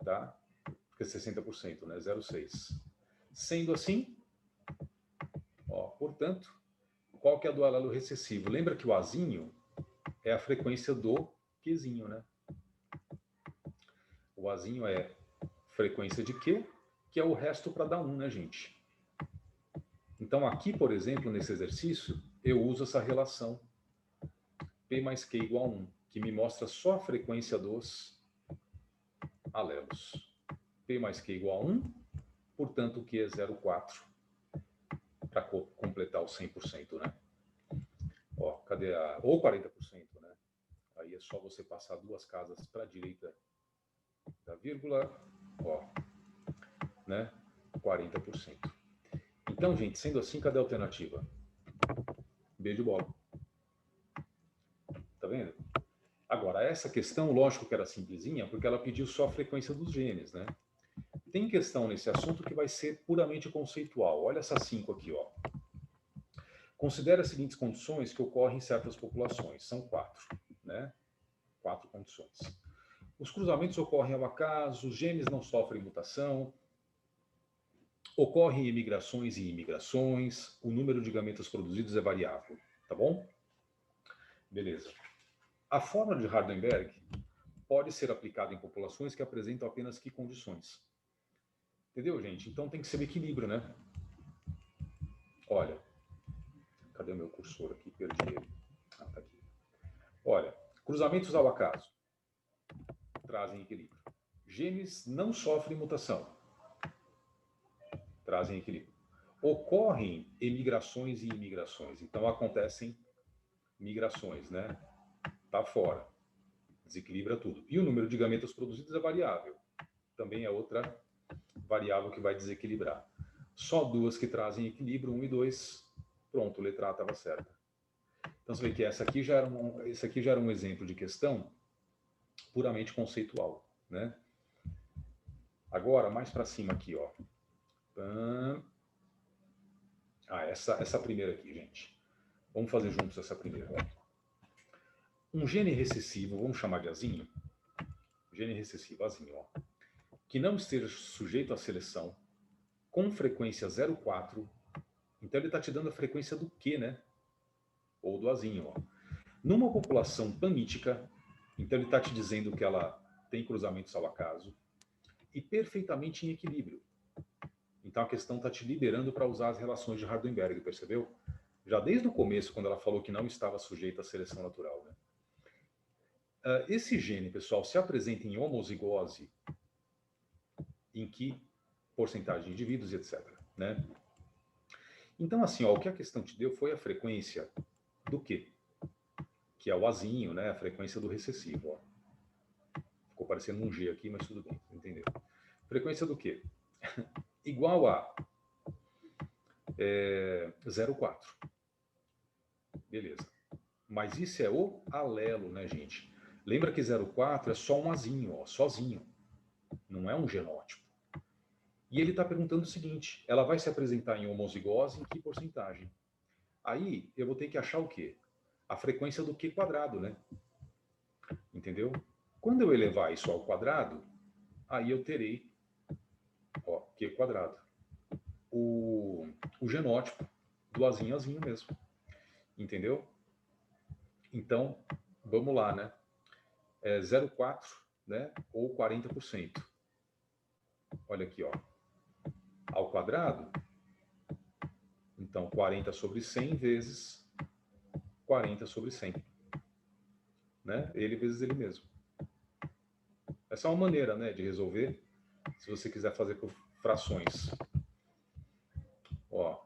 Tá? Porque 60%, né? 0,6. Sendo assim, ó, portanto, qual que é do alelo recessivo? Lembra que o Azinho é a frequência do Qzinho, né? O Azinho é frequência de Q, que é o resto para dar 1, né, gente? Então, aqui, por exemplo, nesse exercício, eu uso essa relação P mais Q igual a 1, que me mostra só a frequência dos alelos. P mais Q igual a 1, portanto, Q é 0,4, para completar o 100%, né? Ó, cadê ou 40%, né? Aí é só você passar duas casas para a direita da vírgula, ó, né? 40%. Então, gente, sendo assim, cadê a alternativa? B de bola. Tá vendo? Agora, essa questão, lógico que era simplesinha, porque ela pediu só a frequência dos genes, né? Tem questão nesse assunto que vai ser puramente conceitual. Olha essas 5 aqui, ó. Considere as seguintes condições que ocorrem em certas populações. São 4, né? 4 condições. Os cruzamentos ocorrem ao acaso, os genes não sofrem mutação, ocorrem imigrações e imigrações, o número de gametas produzidos é variável, tá bom? Beleza. A fórmula de Hardenberg pode ser aplicado em populações que apresentam apenas que condições. Entendeu, gente? Então tem que ser o equilíbrio, né? Olha, cadê o meu cursor aqui? Perdi ele. Ah, tá aqui. Olha, cruzamentos ao acaso trazem equilíbrio. Genes não sofrem mutação, trazem equilíbrio. Ocorrem emigrações e imigrações, então acontecem migrações, né? Tá fora, desequilibra tudo. E o número de gametas produzidos é variável, também é outra variável que vai desequilibrar. Só duas que trazem equilíbrio, 1 e 2, pronto, letra A estava certa. Então você vê que esse aqui já era um exemplo de questão puramente conceitual, né? Agora, mais para cima aqui, ó. Essa primeira aqui, gente. Vamos fazer juntos essa primeira. Um gene recessivo, vamos chamar de azinho. Gene recessivo, azinho, ó. Que não esteja sujeito à seleção, com frequência 0,4. Então ele está te dando a frequência do Q, né? Ou do azinho, ó. Numa população panítica, então ele está te dizendo que ela tem cruzamentos ao acaso e perfeitamente em equilíbrio. Então a questão está te liberando para usar as relações de Hardenberg, percebeu? Já desde o começo, quando ela falou que não estava sujeita à seleção natural, né? Esse gene, pessoal, se apresenta em homozigose, em que porcentagem de indivíduos, etc. Né? Então, assim, ó, o que a questão te deu foi a frequência do quê? Que é o azinho, né? A frequência do recessivo. Ó. Ficou parecendo um G aqui, mas tudo bem, entendeu? Frequência do quê? Igual a 0,4. Beleza. Mas isso é o alelo, né, gente? Lembra que 0,4 é só um azinho, ó, sozinho. Não é um genótipo. E ele está perguntando o seguinte, ela vai se apresentar em homozigose em que porcentagem? Aí eu vou ter que achar o quê? A frequência do Q quadrado, né? Entendeu? Quando eu elevar isso ao quadrado, aí eu terei, ó, Q quadrado. O genótipo do azinho mesmo. Entendeu? Então, vamos lá, né? 0,4, né? Ou 40%. Olha aqui, ó. Ao quadrado, então 40 sobre 100 vezes 40 sobre 100. Né? Ele vezes ele mesmo. Essa é uma maneira, né, de resolver, se você quiser fazer por frações. Ó,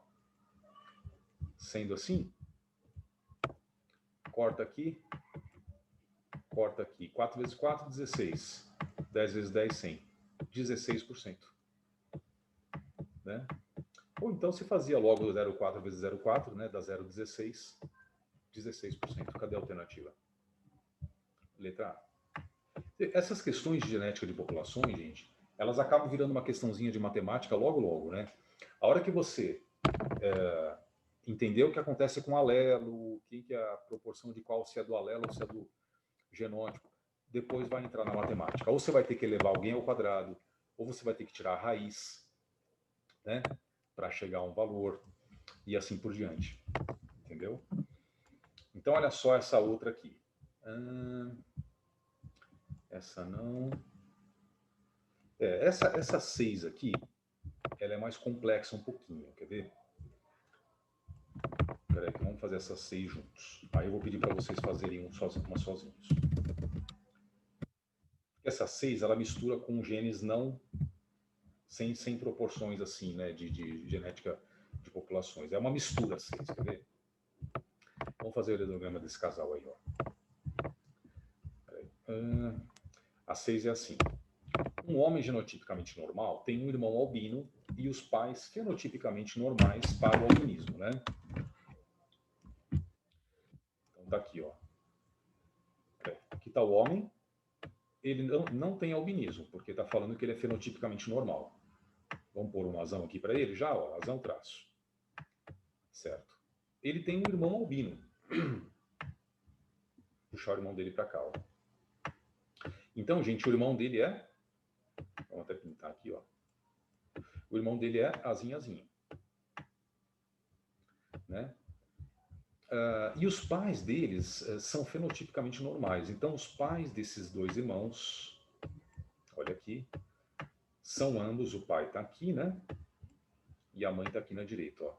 sendo assim, corta aqui, 4 vezes 4, 16. 10 vezes 10, 100. 16%. Né? Ou então se fazia logo 0,4 vezes 0,4, né, dá 0,16. 16%. Cadê a alternativa? Letra A. Essas questões de genética de populações, gente, elas acabam virando uma questãozinha de matemática logo, né? A hora que você entender o que acontece com o alelo, o que é a proporção de qual, se é do alelo ou se é do genótipo, depois vai entrar na matemática. Ou você vai ter que elevar alguém ao quadrado, ou você vai ter que tirar a raiz, né, para chegar a um valor, e assim por diante. Entendeu? Então, olha só essa outra aqui. Essa não. Essa 6 aqui, ela é mais complexa um pouquinho, quer ver? Peraí, vamos fazer essas 6 juntos. Aí eu vou pedir para vocês fazerem uma sozinhos. Essa 6, ela mistura com genes não sem proporções assim, né, de genética de populações. É uma mistura 6, quer ver? Vamos fazer o hidrograma desse casal aí, ó. A 6 é assim. Um homem genotipicamente normal tem um irmão albino e os pais fenotipicamente normais para o albinismo, né? Então tá aqui, ó. Aqui está o homem. Ele não tem albinismo, porque está falando que ele é fenotipicamente normal. Vamos pôr um razão aqui para ele já, ó, razão traço. Certo. Ele tem um irmão albino. Puxar o irmão dele para cá, ó. Então, gente, o irmão dele é... Vamos até pintar aqui, ó. O irmão dele é azinho. Né? E os pais deles são fenotipicamente normais. Então, os pais desses dois irmãos, olha aqui, são ambos, o pai está aqui, né? E a mãe está aqui na direita, ó.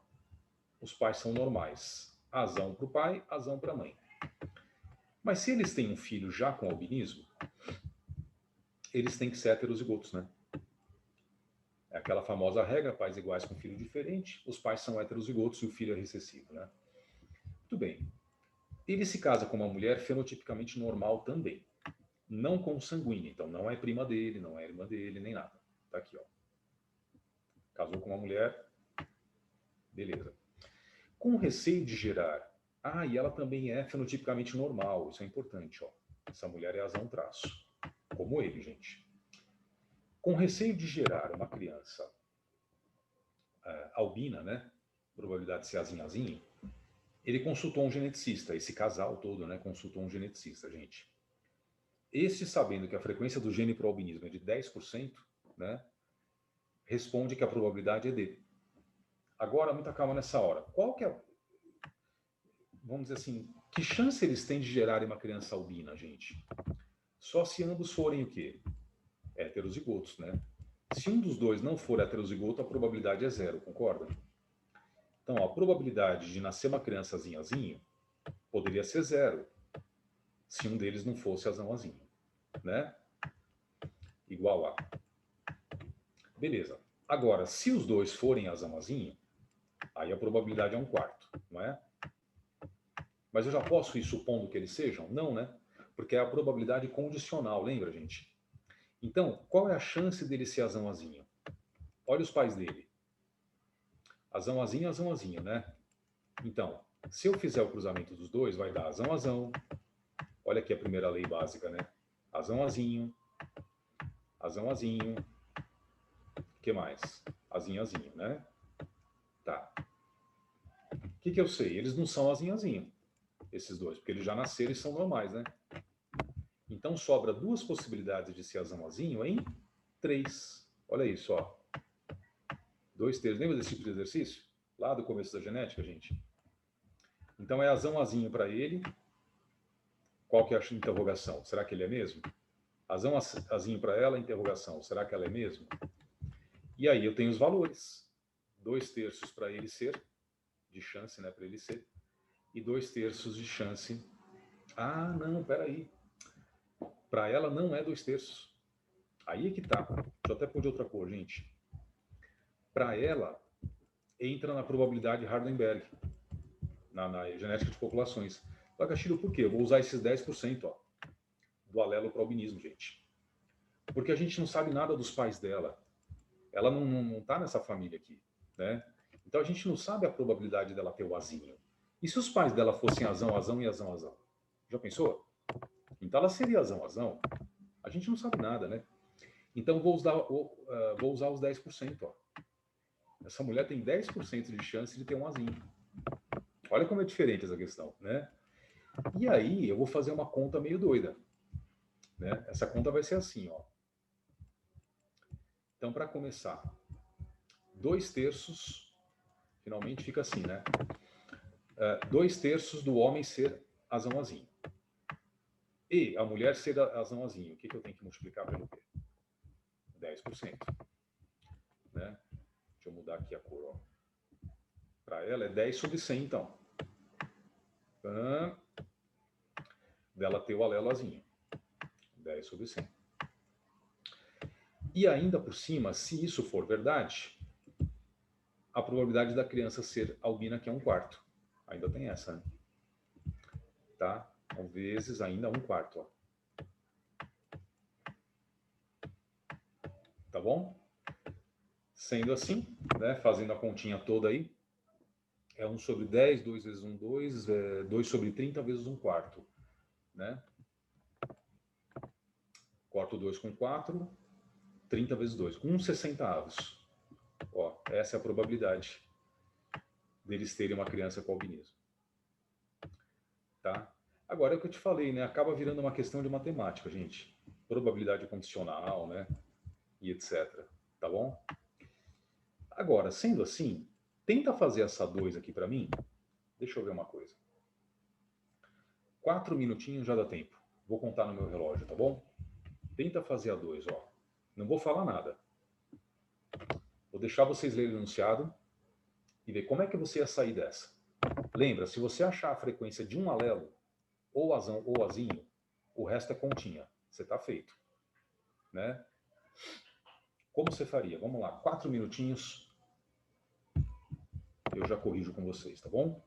Os pais são normais. Azão para o pai, azão para a mãe. Mas se eles têm um filho já com albinismo, eles têm que ser heterozigotos, né? É aquela famosa regra, pais iguais com filho diferente, os pais são heterozigotos e o filho é recessivo, né? Muito bem. Ele se casa com uma mulher fenotipicamente normal também. Não consanguínea, então não é prima dele, não é irmã dele, nem nada. Tá aqui, ó. Casou com uma mulher, beleza. Com receio de gerar... e ela também é fenotipicamente normal, isso é importante, ó. Essa mulher é azão traço, como ele, gente. Com receio de gerar uma criança albina, né? Probabilidade de ser azinho, ele consultou um geneticista, esse casal todo, né? Consultou um geneticista, gente. Este, sabendo que a frequência do gene para o albinismo é de 10%, né? Responde que a probabilidade é D. Agora, muita calma nessa hora. Qual que é, vamos dizer assim, que chance eles têm de gerarem uma criança albina, gente? Só se ambos forem o quê? Heterozigotos, né? Se um dos dois não for heterozigoto, a probabilidade é 0, concorda? Então, a probabilidade de nascer uma criança azinho poderia ser 0, se um deles não fosse azão-azinho, né? Igual a. Beleza. Agora, se os dois forem azão-azinho, aí a probabilidade é 1/4, não é? Mas eu já posso ir supondo que eles sejam? Não, né? Porque é a probabilidade condicional, lembra, gente? Então, qual é a chance dele ser azão-azinho? Olha os pais dele. Azão-azinho, né? Então, se eu fizer o cruzamento dos dois, vai dar azão-azão. Olha aqui a primeira lei básica, né? Azão-azinho. Azão-azinho. O que mais? Azinho-azinho, né? Tá. O que eu sei? Eles não são azinho-azinho, esses dois, porque eles já nasceram e são normais, né? Então, sobra 2 possibilidades de ser azão-azinho em 3. Olha isso, ó. 2 terços. Lembra desse tipo de exercício? Lá do começo da genética, gente? Então, é azão-azinho para ele. Qual que é a interrogação? Será que ele é mesmo? Azão-azinho para ela, interrogação. Será que ela é mesmo? E aí eu tenho os valores. 2 terços para ele ser, de chance, né, para ele ser. E 2 terços de chance. Não, peraí. Para ela não é 2 terços. Aí é que tá. Deixa eu até pôr de outra cor, gente. Para ela, entra na probabilidade Hardenberg, na genética de populações. Castilho, por quê? Eu vou usar esses 10%, ó, do alelo para o albinismo, gente. Porque a gente não sabe nada dos pais dela. Ela não tá nessa família aqui, né? Então a gente não sabe a probabilidade dela ter o azinho. E se os pais dela fossem azão, azão e azão, azão? Já pensou? Então ela seria azão, azão. A gente não sabe nada, né? Então vou usar os 10%, ó. Essa mulher tem 10% de chance de ter um azinho. Olha como é diferente essa questão, né? E aí eu vou fazer uma conta meio doida, né? Essa conta vai ser assim, ó. Então, para começar, 2 terços, finalmente fica assim, né? 2 terços do homem ser azão-azinho. E a mulher ser azão-azinho. O que eu tenho que multiplicar pelo quê? 10%. Né? Deixa eu mudar aqui a cor, ó. Para ela é 10 sobre 100, então. Dela ter o alelo azinho. 10 sobre 100. E ainda por cima, se isso for verdade, a probabilidade da criança ser albina que é 1/4. Ainda tem essa, né? Tá? Então, vezes ainda 1/4, ó. Tá bom? Sendo assim, né, fazendo a continha toda aí, é 1 sobre 10, 2 vezes 1, 2, 2 sobre 30 vezes 1/4, né? Corto 2 com 4, 30 vezes 2, 1/60. Ó, essa é a probabilidade deles terem uma criança com albinismo. Tá? Agora é o que eu te falei, né? Acaba virando uma questão de matemática, gente. Probabilidade condicional, né? E etc. Tá bom? Agora, sendo assim, tenta fazer essa 2 aqui para mim. Deixa eu ver uma coisa. 4 minutinhos já dá tempo. Vou contar no meu relógio, tá bom? Tenta fazer a 2, ó. Não vou falar nada. Vou deixar vocês lerem o enunciado e ver como é que você ia sair dessa. Lembra, se você achar a frequência de um alelo, ou azão ou azinho, o resto é continha. Você está feito. Né? Como você faria? Vamos lá, 4 minutinhos. Eu já corrijo com vocês, tá bom?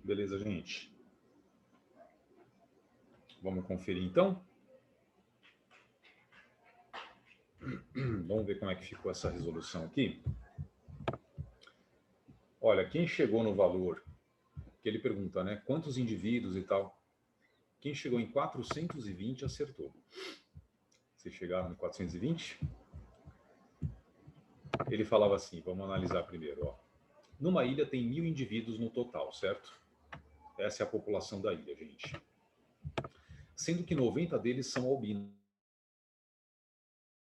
Beleza, gente? Vamos conferir, então? Vamos ver como é que ficou essa resolução aqui. Olha, quem chegou no valor que ele pergunta, né? Quantos indivíduos e tal. Quem chegou em 420 acertou. Vocês chegaram em 420? Ele falava assim, vamos analisar primeiro, ó. Numa ilha tem 1000 indivíduos no total, certo? Essa é a população da ilha, gente. Sendo que 90 deles são albinos.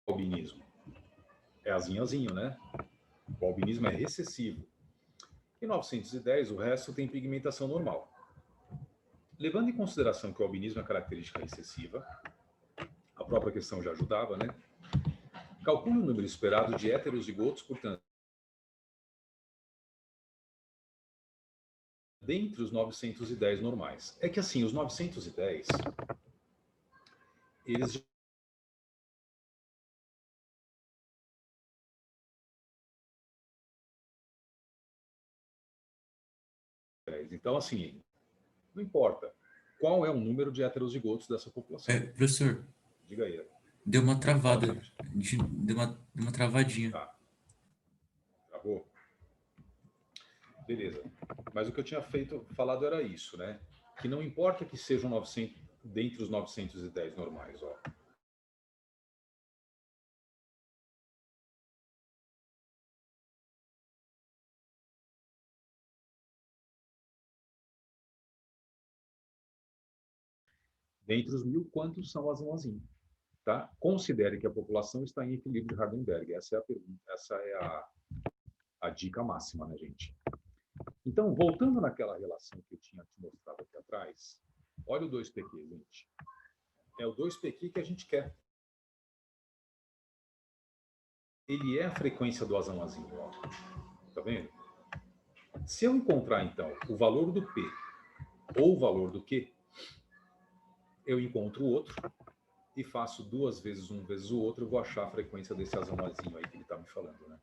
Albinismo é azinho, né? O albinismo é recessivo. Em 910, o resto tem pigmentação normal. Levando em consideração que o albinismo é característica recessiva, a própria questão já ajudava, né? Calcule o número esperado de heterozigotos, portanto, dentre os 910 normais. É que assim, os 910, eles... Então, assim, não importa qual é o número de heterozigotos dessa população. Professor, Diga aí. deu uma travada, Fala, deu uma travadinha. tá. Travou? Beleza. Mas o que eu tinha falado era isso, né? Que não importa que sejam 900, dentre os 910 normais, ó. Dentre os 1000, quantos são azul? Tá? Considere que a população está em equilíbrio de Hardenberg. Essa é a pergunta, essa é a dica máxima, né, gente? Então, voltando naquela relação que eu tinha te mostrado aqui atrás, olha o 2pq, gente. É o 2pq que a gente quer. Ele é a frequência do azão-azinho, ó. Tá vendo? Se eu encontrar, então, o valor do P ou o valor do Q, eu encontro o outro e faço 2 vezes 1 vezes o outro, eu vou achar a frequência desse azão-azinho aí que ele está me falando, né?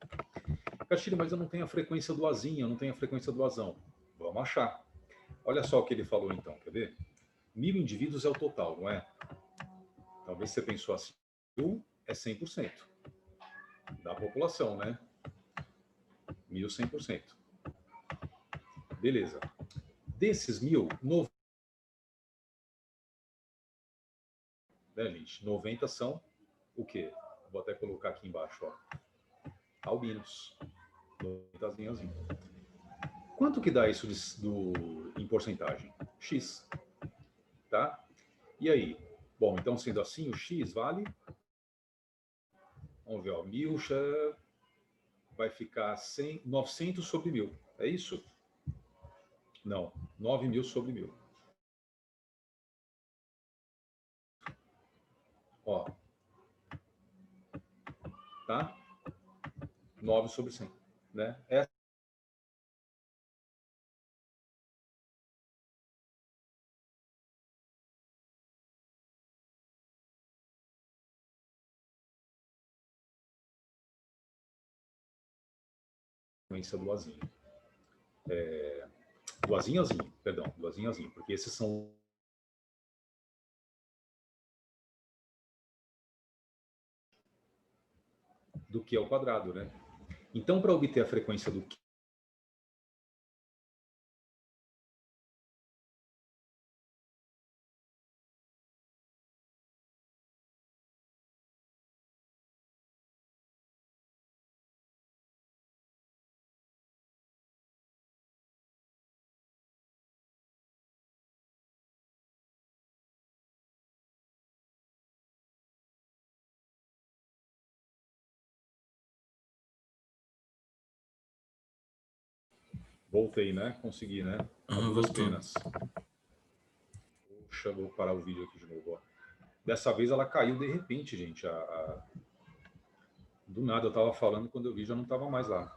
Castilho, mas eu não tenho a frequência do azinho, eu não tenho a frequência do azão. Vamos achar. Olha só o que ele falou então, quer ver? 1000 indivíduos é o total, não é? Talvez você pensou assim, 1000 é 100% da população, né? 1000, 100%. Beleza. Desses 1000, 90, né, gente? 90 são o quê? Vou até colocar aqui embaixo, ó. Albinos. 90zinho. Quanto que dá isso em porcentagem? X. Tá? E aí? Bom, então sendo assim, o X vale... Vamos ver, ó. 1000 vai ficar 900 sobre 1000. É isso? Não. 9000 sobre 1000. Ó. Tá? 9 sobre 100. Né? Essa frequência do azinho. Do azinho, perdão, do azinho, porque esses são do Q ao quadrado, né? Então, para obter a frequência do Q, voltei, né? Consegui, né? A duras penas. Puxa, vou parar o vídeo aqui de novo. Ó. Dessa vez ela caiu de repente, gente. Do nada eu estava falando, quando eu vi já não estava mais lá.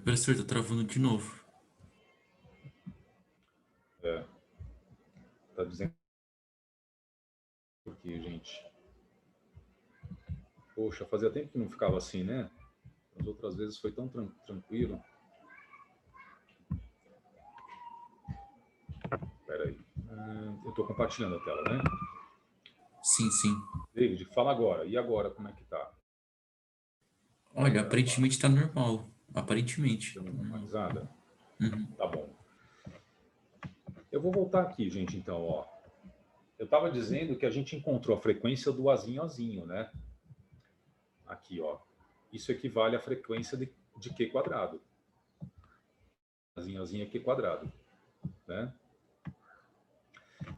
Professor, tá travando de novo. Tá dizendo por quê, gente? Poxa, fazia tempo que não ficava assim, né? As outras vezes foi tão tranquilo. Espera Eu estou compartilhando a tela, né? Sim, sim. David, fala agora. E agora, como é que tá? Olha, aparentemente tá normal. Aparentemente. Deu uma normalizada? Uhum. Tá bom. Eu vou voltar aqui, gente, então, ó. Eu estava dizendo que a gente encontrou a frequência do Azinho Azinho, né? Aqui, ó. Isso equivale à frequência de Q quadrado. Azinho Azinho é Q quadrado, né?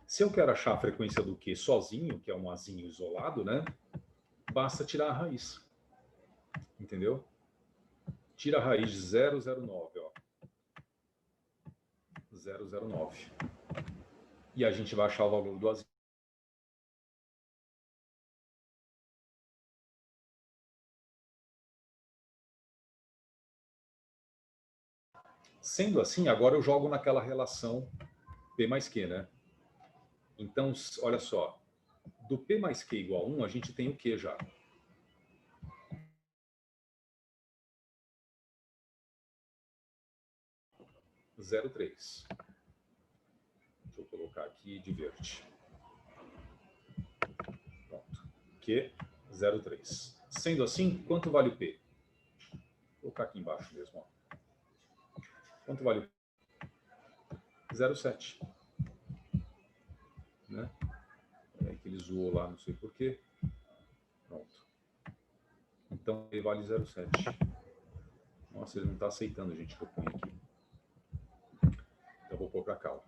Se eu quero achar a frequência do Q sozinho, que é um Azinho isolado, né? Basta tirar a raiz. Entendeu? Tira a raiz de 009, ó. 009. E a gente vai achar o valor do Azinho. Sendo assim, agora eu jogo naquela relação P mais Q, né? Então, olha só. Do P mais Q igual a 1, a gente tem o Q já. Zero três. Deixa eu colocar aqui de verde. Pronto. Q 03. Sendo assim, quanto vale o P? Vou colocar aqui embaixo mesmo. Ó. Quanto vale o P? 0,7. Né? É que ele zoou lá, não sei porquê. Pronto. Então, ele vale 0,7. Nossa, ele não está aceitando, gente, que eu ponho aqui. Então, eu vou pôr para cá. Ó.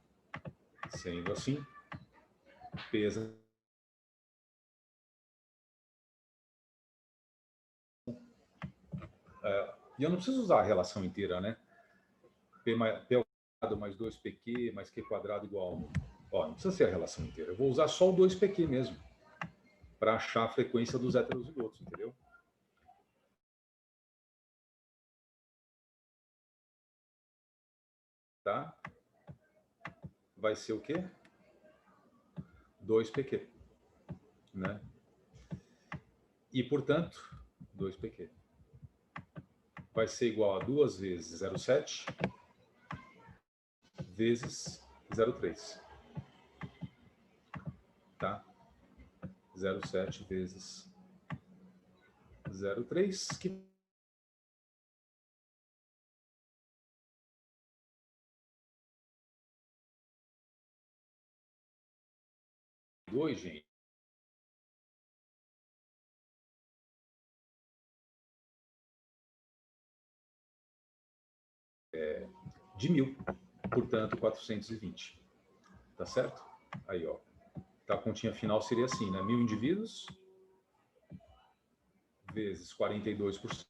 Sendo assim, pesa. E eu não preciso usar a relação inteira, né? P ao quadrado mais 2pq mais q quadrado igual a 1. Ó, não precisa ser a relação inteira. Eu vou usar só o 2pq mesmo, para achar a frequência dos heterozigotos, entendeu? Tá? Vai ser o quê? 2pq. Né? E, portanto, 2pq vai ser igual a 2 vezes 0,7 vezes 0,3. Tá? 0,7 vezes 0,3, que dois, gente. De 1000, portanto, 420. Tá certo? Aí, ó. A continha final seria assim, né? 1000 indivíduos vezes 42%.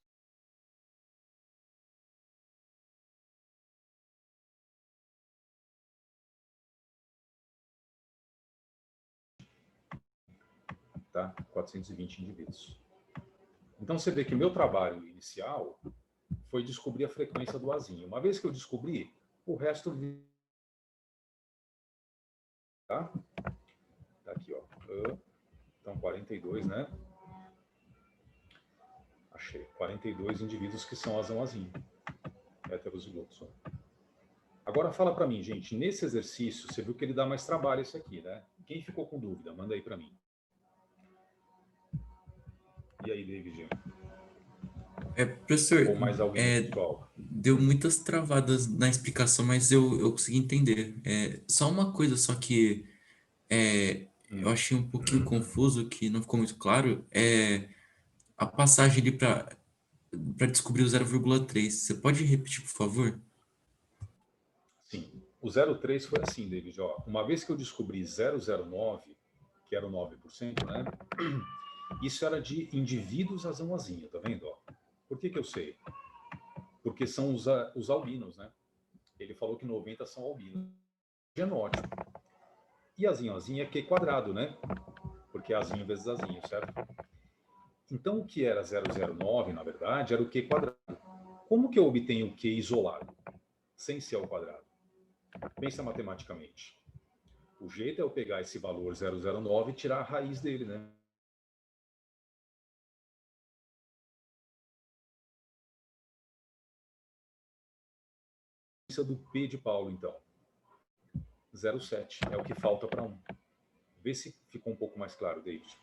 Tá? 420 indivíduos. Então, você vê que o meu trabalho inicial foi descobrir a frequência do Azinho. Uma vez que eu descobri, o resto... Tá? Tá aqui, ó. Então, 42, né? Achei. 42 indivíduos que são Azão-Azinho. Heterozigotos. Agora fala para mim, gente, nesse exercício, você viu que ele dá mais trabalho esse aqui, né? Quem ficou com dúvida, manda aí para mim. E aí, David? Professor, Ou mais alguém do pessoal? deu muitas travadas na explicação, mas eu consegui entender. Só uma coisa só que eu achei um pouquinho confuso, que não ficou muito claro, a passagem ali para descobrir o 0,3. Você pode repetir, por favor? Sim. O 0,3 foi assim, David. Ó, uma vez que eu descobri 0,09, que era o 9%, né? Isso era de indivíduos azão-azinho, tá vendo? Ó? Por que eu sei? Porque são os albinos, né? Ele falou que 90 são albinos. Genótipo. E azinho-azinho é Q quadrado, né? Porque é azinho vezes azinho, certo? Então, o que era 009, na verdade, era o Q quadrado. Como que eu obtenho o Q isolado? Sem ser ao quadrado. Pensa matematicamente. O jeito é eu pegar esse valor 009 e tirar a raiz dele, né? Do P de Paulo, então. 0,7. É o que falta para 1. Vê se ficou um pouco mais claro, David.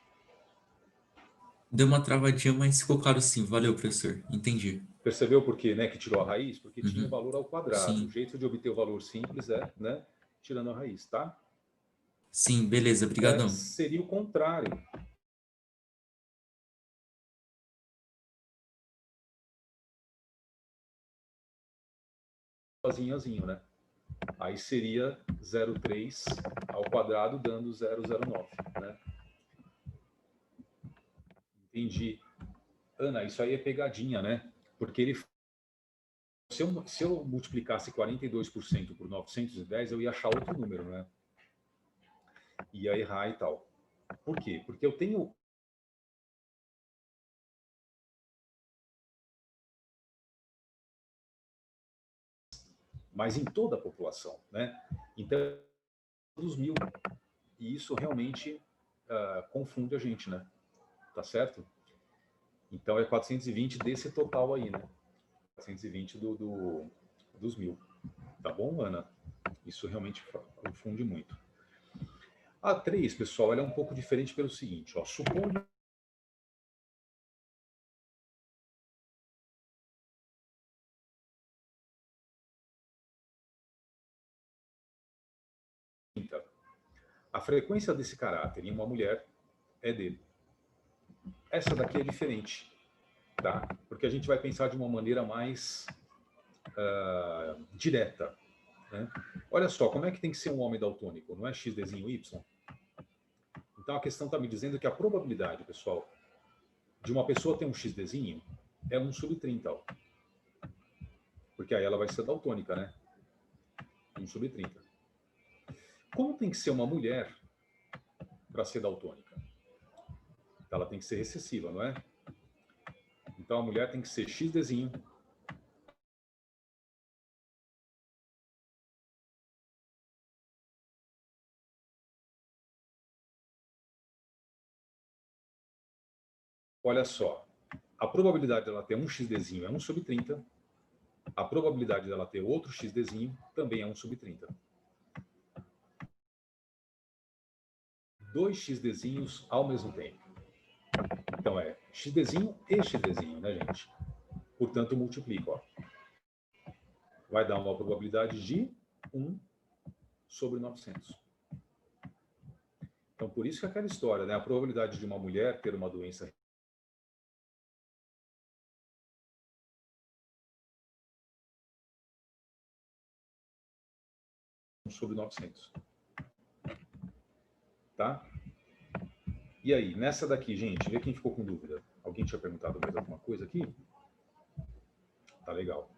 Deu uma travadinha, mas ficou claro sim. Valeu, professor. Entendi. Percebeu por quê, né, que tirou a raiz? Porque tinha o Uhum. valor ao quadrado. O Sim. jeito de obter o valor simples é, né, tirando a raiz, tá? Sim, beleza. Brigadão. Seria o contrário. Sozinho, né? Aí seria 0,3 ao quadrado, dando 0,09, né? Entendi. Ana, isso aí é pegadinha, né? Porque ele... Se eu multiplicasse 42% por 910, eu ia achar outro número, né? Ia errar e tal. Por quê? Porque eu tenho... Mas em toda a população, né? Então, dos 1.000. E isso realmente confunde a gente, né? Tá certo? Então é 420 desse total aí, né? 420 dos 1.000. Tá bom, Ana? Isso realmente confunde muito. A 3, pessoal, ela é um pouco diferente pelo seguinte, ó. Supondo a frequência desse caráter em uma mulher é dele. Essa daqui é diferente, tá? Porque a gente vai pensar de uma maneira mais direta, né? Olha só, como é que tem que ser um homem daltônico? Não é XDzinho Y? Então a questão está me dizendo que a probabilidade, pessoal, de uma pessoa ter um XDzinho é 1/30. Ó. Porque aí ela vai ser daltônica, né? 1/30. Como tem que ser uma mulher para ser daltônica? Ela tem que ser recessiva, não é? Então a mulher tem que ser XDzinho. Olha só, a probabilidade dela ter um XDzinho é 1/30. A probabilidade dela ter outro XDzinho também é 1/30. 2 XDzinhos ao mesmo tempo. Então é XDzinho e XDzinho, né, gente? Portanto, multiplico. Ó. Vai dar uma probabilidade de 1/900. Então, por isso que é aquela história, né? A probabilidade de uma mulher ter uma doença 1/900. Tá? E aí, nessa daqui, gente, vê quem ficou com dúvida. Alguém tinha perguntado mais alguma coisa aqui? Tá legal.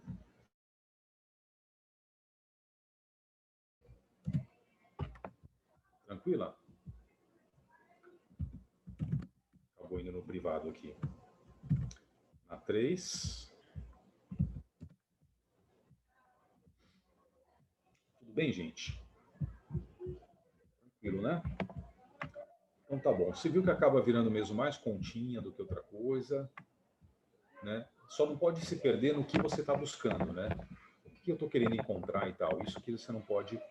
Tranquila? Acabou indo no privado aqui. Na 3. Tudo bem, gente? Tranquilo, né? Então tá bom. Você viu que acaba virando mesmo mais continha do que outra coisa, né? Só não pode se perder no que você está buscando, né? O que eu estou querendo encontrar e tal. Isso que você não pode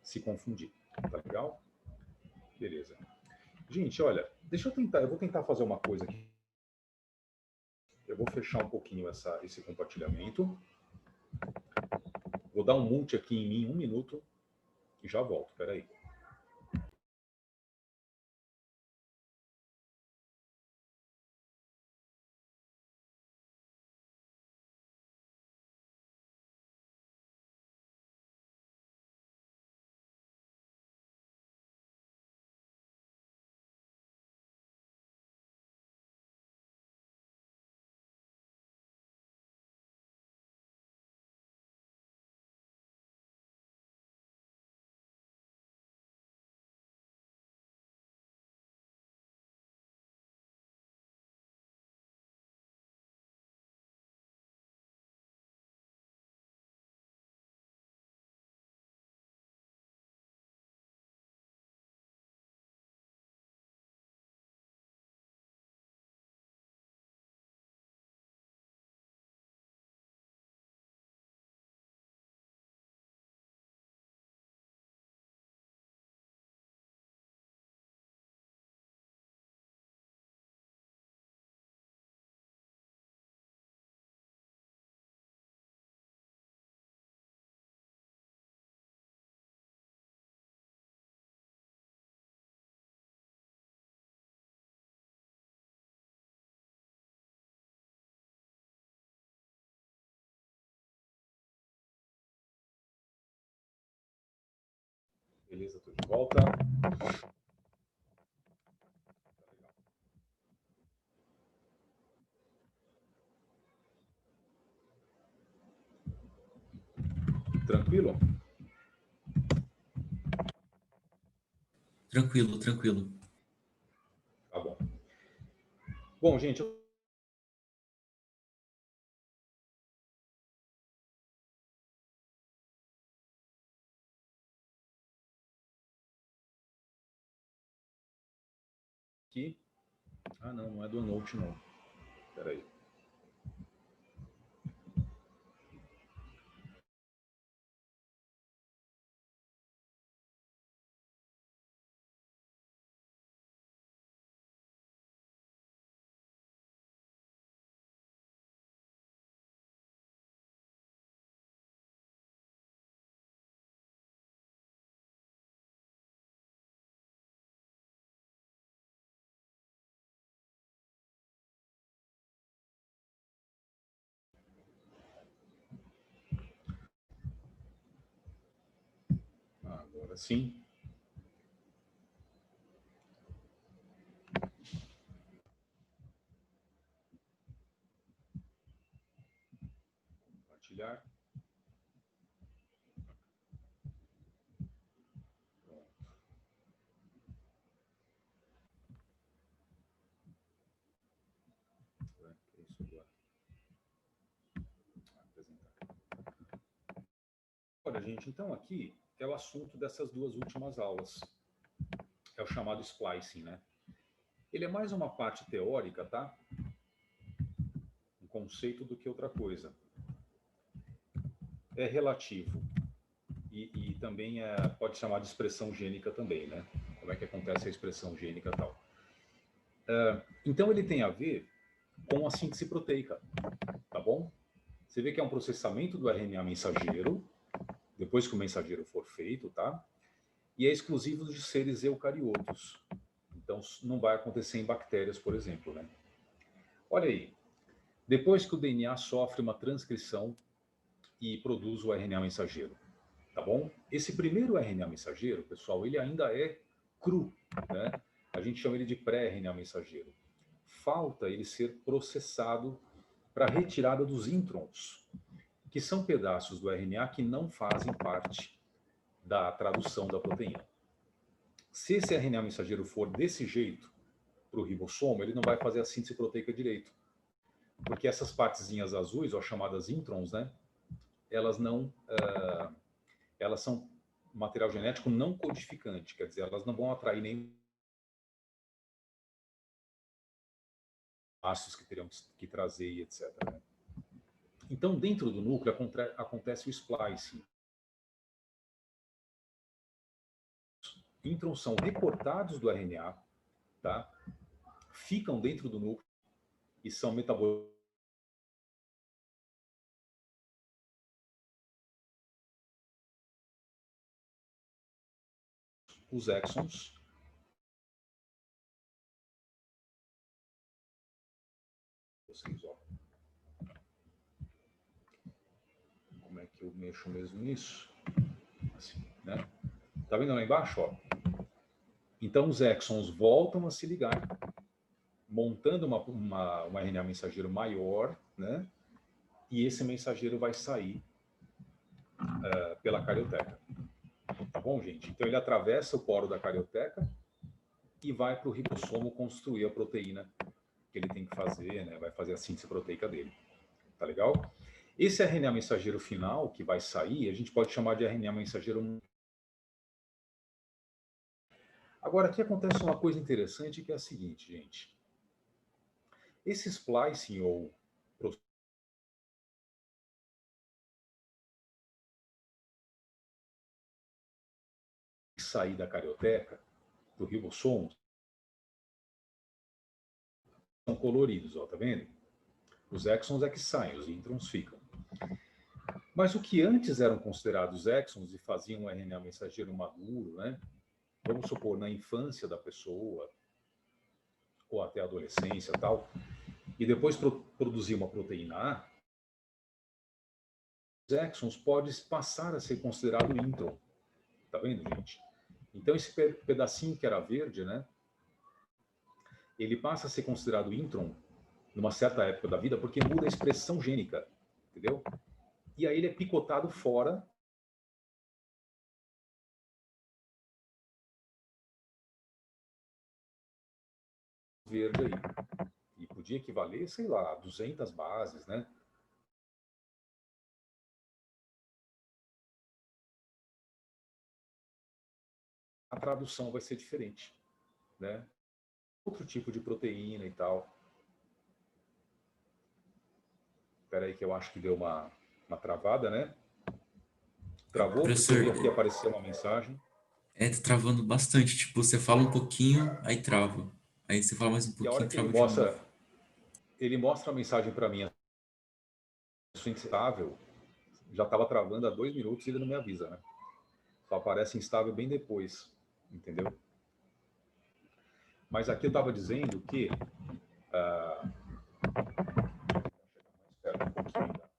se confundir. Tá legal? Beleza. Gente, olha, deixa eu tentar. Eu vou tentar fazer uma coisa aqui. Eu vou fechar um pouquinho esse compartilhamento. Vou dar um mute aqui em mim 1 minuto e já volto. Espera aí. Beleza, estou de volta. Tranquilo? Tranquilo, tranquilo. Tá bom. Bom, gente, aqui. Ah, não, não é do Note, não. Espera aí. Agora sim. Compartilhar. Pronto. É isso agora. Apresentar. Olha, gente, então aqui é o assunto dessas duas últimas aulas. É o chamado splicing, né? Ele é mais uma parte teórica, tá? Um conceito do que outra coisa. É relativo. E também pode chamar de expressão gênica também, né? Como é que acontece a expressão gênica e tal. Então ele tem a ver com a síntese proteica, tá bom? Você vê que é um processamento do RNA mensageiro, depois que o mensageiro for feito, tá? E é exclusivo de seres eucariotos. Então não vai acontecer em bactérias, por exemplo, né? Olha aí, depois que o DNA sofre uma transcrição e produz o RNA mensageiro, tá bom? Esse primeiro RNA mensageiro, pessoal, ele ainda é cru, né? A gente chama ele de pré-RNA mensageiro. Falta ele ser processado para retirada dos introns, que são pedaços do RNA que não fazem parte da tradução da proteína. Se esse RNA mensageiro for desse jeito para o ribossomo, ele não vai fazer a síntese proteica direito, porque essas partezinhas azuis, ou chamadas introns, né? Elas não, elas são material genético não codificante, quer dizer, elas não vão atrair nem ácidos que teriam que trazer e etc. Né? Então, dentro do núcleo acontece o splicing. Introns são recortados do RNA, tá? Ficam dentro do núcleo e são metabolizados. Os exons. Vocês, ó. Como é que eu mexo mesmo nisso? Assim, né? Tá vendo lá embaixo, ó? Então os exons voltam a se ligar, montando uma RNA mensageiro maior, né? E esse mensageiro vai sair pela carioteca. Tá bom, gente? Então ele atravessa o poro da carioteca e vai para o ribossomo construir a proteína que ele tem que fazer, né? Vai fazer a síntese proteica dele. Tá legal? Esse RNA mensageiro final que vai sair, a gente pode chamar de RNA mensageiro. Agora, aqui acontece uma coisa interessante que é a seguinte, gente. Esse splicing ou sair da carioteca, do ribossomo, são coloridos, ó, tá vendo? Os exons é que saem, os introns ficam. Mas o que antes eram considerados exons e faziam um RNA mensageiro maduro, né? Vamos supor, na infância da pessoa, ou até a adolescência e tal, e depois produzir uma proteína A, os exons podem passar a ser considerado intron. Tá vendo, gente? Então, esse pedacinho que era verde, né, ele passa a ser considerado intron numa certa época da vida, porque muda a expressão gênica, entendeu? E aí ele é picotado fora verde aí. E podia equivaler, sei lá, a 200 bases, né? A tradução vai ser diferente, né? Outro tipo de proteína e tal. Espera aí que eu acho que deu uma travada, né? Travou porque eu Professor, vi aqui aparecer uma mensagem. tá travando bastante. Tipo, você fala um pouquinho, aí trava. Aí você fala mais um E a hora pouquinho, que ele trava de novo. mostra a mensagem para mim, isso é instável, já estava travando há 2 minutos e ele não me avisa, né? Só aparece instável bem depois, entendeu? Mas aqui eu estava dizendo que espera um pouquinho, tá?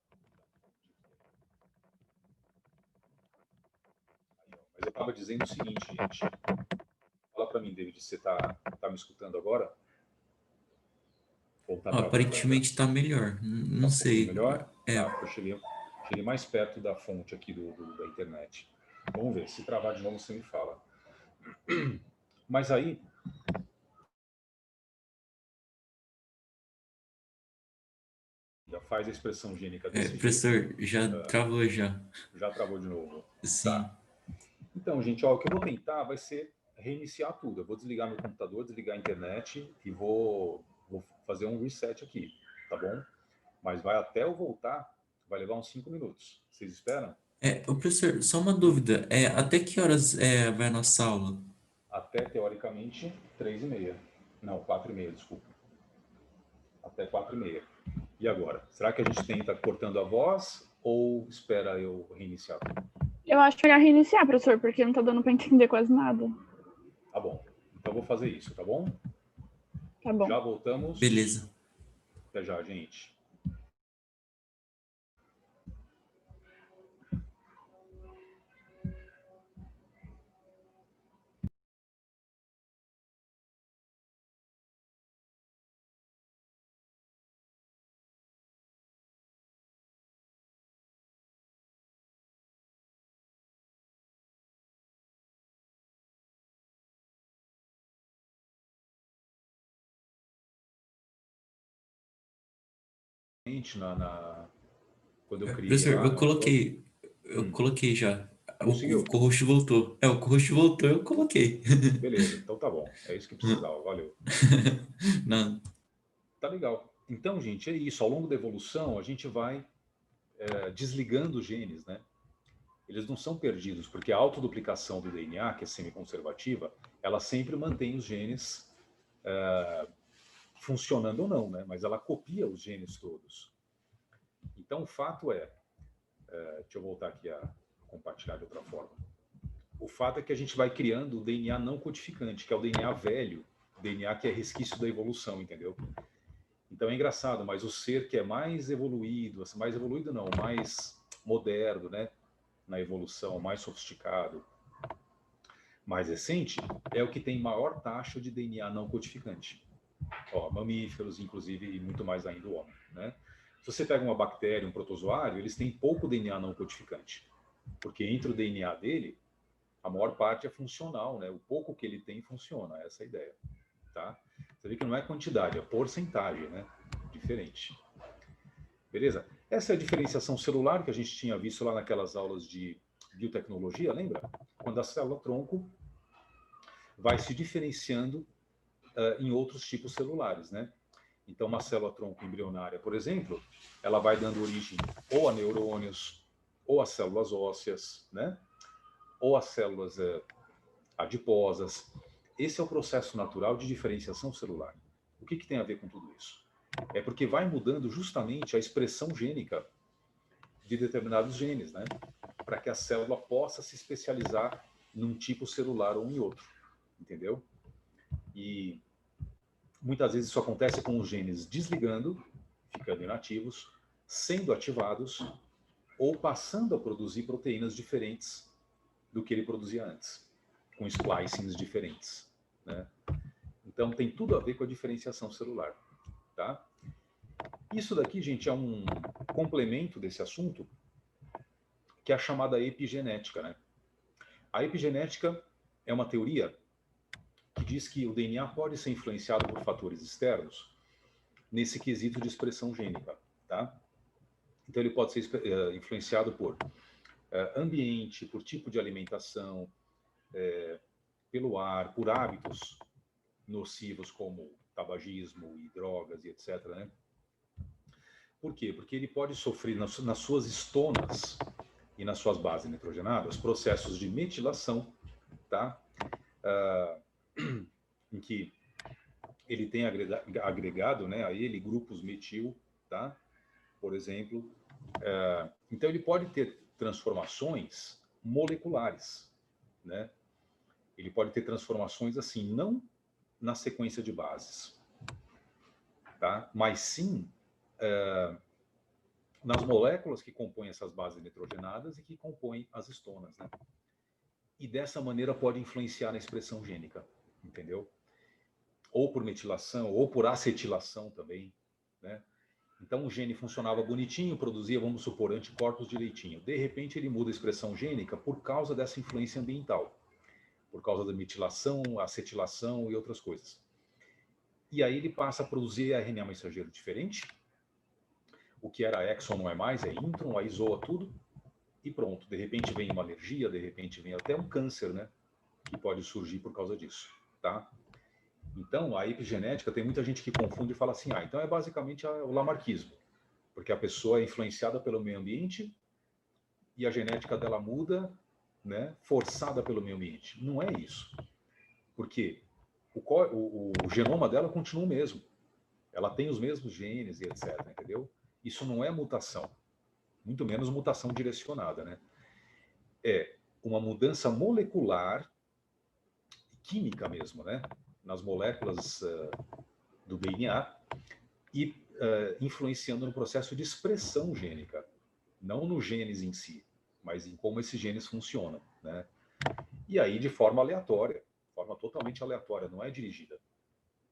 Mas eu estava dizendo o seguinte, gente. Fala para mim, David, você tá me escutando agora? Ou tá Ó, travando ainda? aparentemente tá melhor. Tá Não um pouquinho sei. melhor? É, Tá, porque eu cheguei mais perto da fonte aqui da internet. Vamos ver, se travar de novo você me fala. Mas aí, já faz a expressão gênica desse jeito. professor, já travou já. Já travou de novo. Sim. Tá. Então, gente, ó, o que eu vou tentar vai ser reiniciar tudo. Eu vou desligar meu computador, desligar a internet e vou fazer um reset aqui, tá bom? Mas vai até eu voltar, vai levar uns 5 minutos. Vocês esperam? Ô, professor, só uma dúvida. Até que horas vai a nossa aula? Até, teoricamente, 3h30. Não, 4h30, desculpa. Até 4h30. E agora? Será que a gente tenta cortando a voz ou espera eu reiniciar tudo? Eu acho melhor reiniciar, professor, porque não tá dando para entender quase nada. Tá bom. Então eu vou fazer isso, tá bom? Tá bom. Já voltamos. Beleza. Até já, gente. Quando eu criei Professor, lá eu no Outlook. coloquei. Eu coloquei já. O Conseguiu? co-host voltou. O co-host voltou, eu coloquei. Beleza, então tá bom. É isso que precisava, valeu. Não. Tá legal. Então, gente, é isso. Ao longo da evolução, a gente vai desligando os genes, né? Eles não são perdidos, porque a autoduplicação do DNA, que é semiconservativa, ela sempre mantém os genes funcionando ou não, né? Mas ela copia os genes todos. Então, o fato deixa eu voltar aqui a compartilhar de outra forma. O fato é que a gente vai criando o DNA não codificante, que é o DNA velho, o DNA que é resquício da evolução, entendeu? Então é engraçado, mas o ser que é mais evoluído não, mais moderno, né, na evolução, mais sofisticado, mais recente, é o que tem maior taxa de DNA não codificante. Ó, mamíferos, inclusive, e muito mais ainda o homem, né? Se você pega uma bactéria, um protozoário, eles têm pouco DNA não codificante, porque entre o DNA dele, a maior parte é funcional, né? O pouco que ele tem funciona, essa é a ideia, tá? Você vê que não é quantidade, é porcentagem, né? Diferente. Beleza? Essa é a diferenciação celular que a gente tinha visto lá naquelas aulas de biotecnologia, lembra? Quando a célula-tronco vai se diferenciando em outros tipos celulares, né? Então, uma célula-tronco embrionária, por exemplo, ela vai dando origem ou a neurônios, ou a células ósseas, né? Ou as células adiposas. Esse é o processo natural de diferenciação celular. O que tem a ver com tudo isso? É porque vai mudando justamente a expressão gênica de determinados genes, né? Para que a célula possa se especializar num tipo celular ou em outro, entendeu? E muitas vezes isso acontece com os genes desligando, ficando inativos, sendo ativados ou passando a produzir proteínas diferentes do que ele produzia antes. com splicings diferentes, né? Então, tem tudo a ver com a diferenciação celular, tá? Isso daqui, gente, é um complemento desse assunto, que é a chamada epigenética, né? A epigenética é uma teoria que diz que o DNA pode ser influenciado por fatores externos nesse quesito de expressão gênica, tá? Então, ele pode ser influenciado por ambiente, por tipo de alimentação, pelo ar, por hábitos nocivos como tabagismo e drogas e etc, né? Por quê? Porque ele pode sofrer nas suas estonas e nas suas bases nitrogenadas processos de metilação, tá? Em que ele tem agregado, né, a ele grupos metil, tá? Por exemplo. Então ele pode ter transformações moleculares, né? Ele pode ter transformações assim, não na sequência de bases, tá? Mas sim nas moléculas que compõem essas bases nitrogenadas e que compõem as estonas, né? E dessa maneira pode influenciar na expressão gênica, entendeu? Ou por metilação, ou por acetilação também, né? Então o gene funcionava bonitinho, produzia, vamos supor, anticorpos de leitinho. De repente ele muda a expressão gênica por causa dessa influência ambiental, por causa da metilação, acetilação e outras coisas. E aí ele passa a produzir RNA mensageiro diferente. O que era exon não é mais, é intron, aí isola tudo e pronto. De repente vem uma alergia, de repente vem até um câncer, né? Que pode surgir por causa disso, tá? Então, a epigenética, tem muita gente que confunde e fala assim, então é basicamente o lamarquismo, porque a pessoa é influenciada pelo meio ambiente e a genética dela muda, né, forçada pelo meio ambiente. Não é isso. Porque o genoma dela continua o mesmo. Ela tem os mesmos genes e etc, entendeu? Isso não é mutação, muito menos mutação direcionada, né? É uma mudança molecular, química mesmo, né? Nas moléculas do DNA e influenciando no processo de expressão gênica, não nos genes em si, mas em como esses genes funcionam, né? E aí de forma aleatória, forma totalmente aleatória, não é dirigida,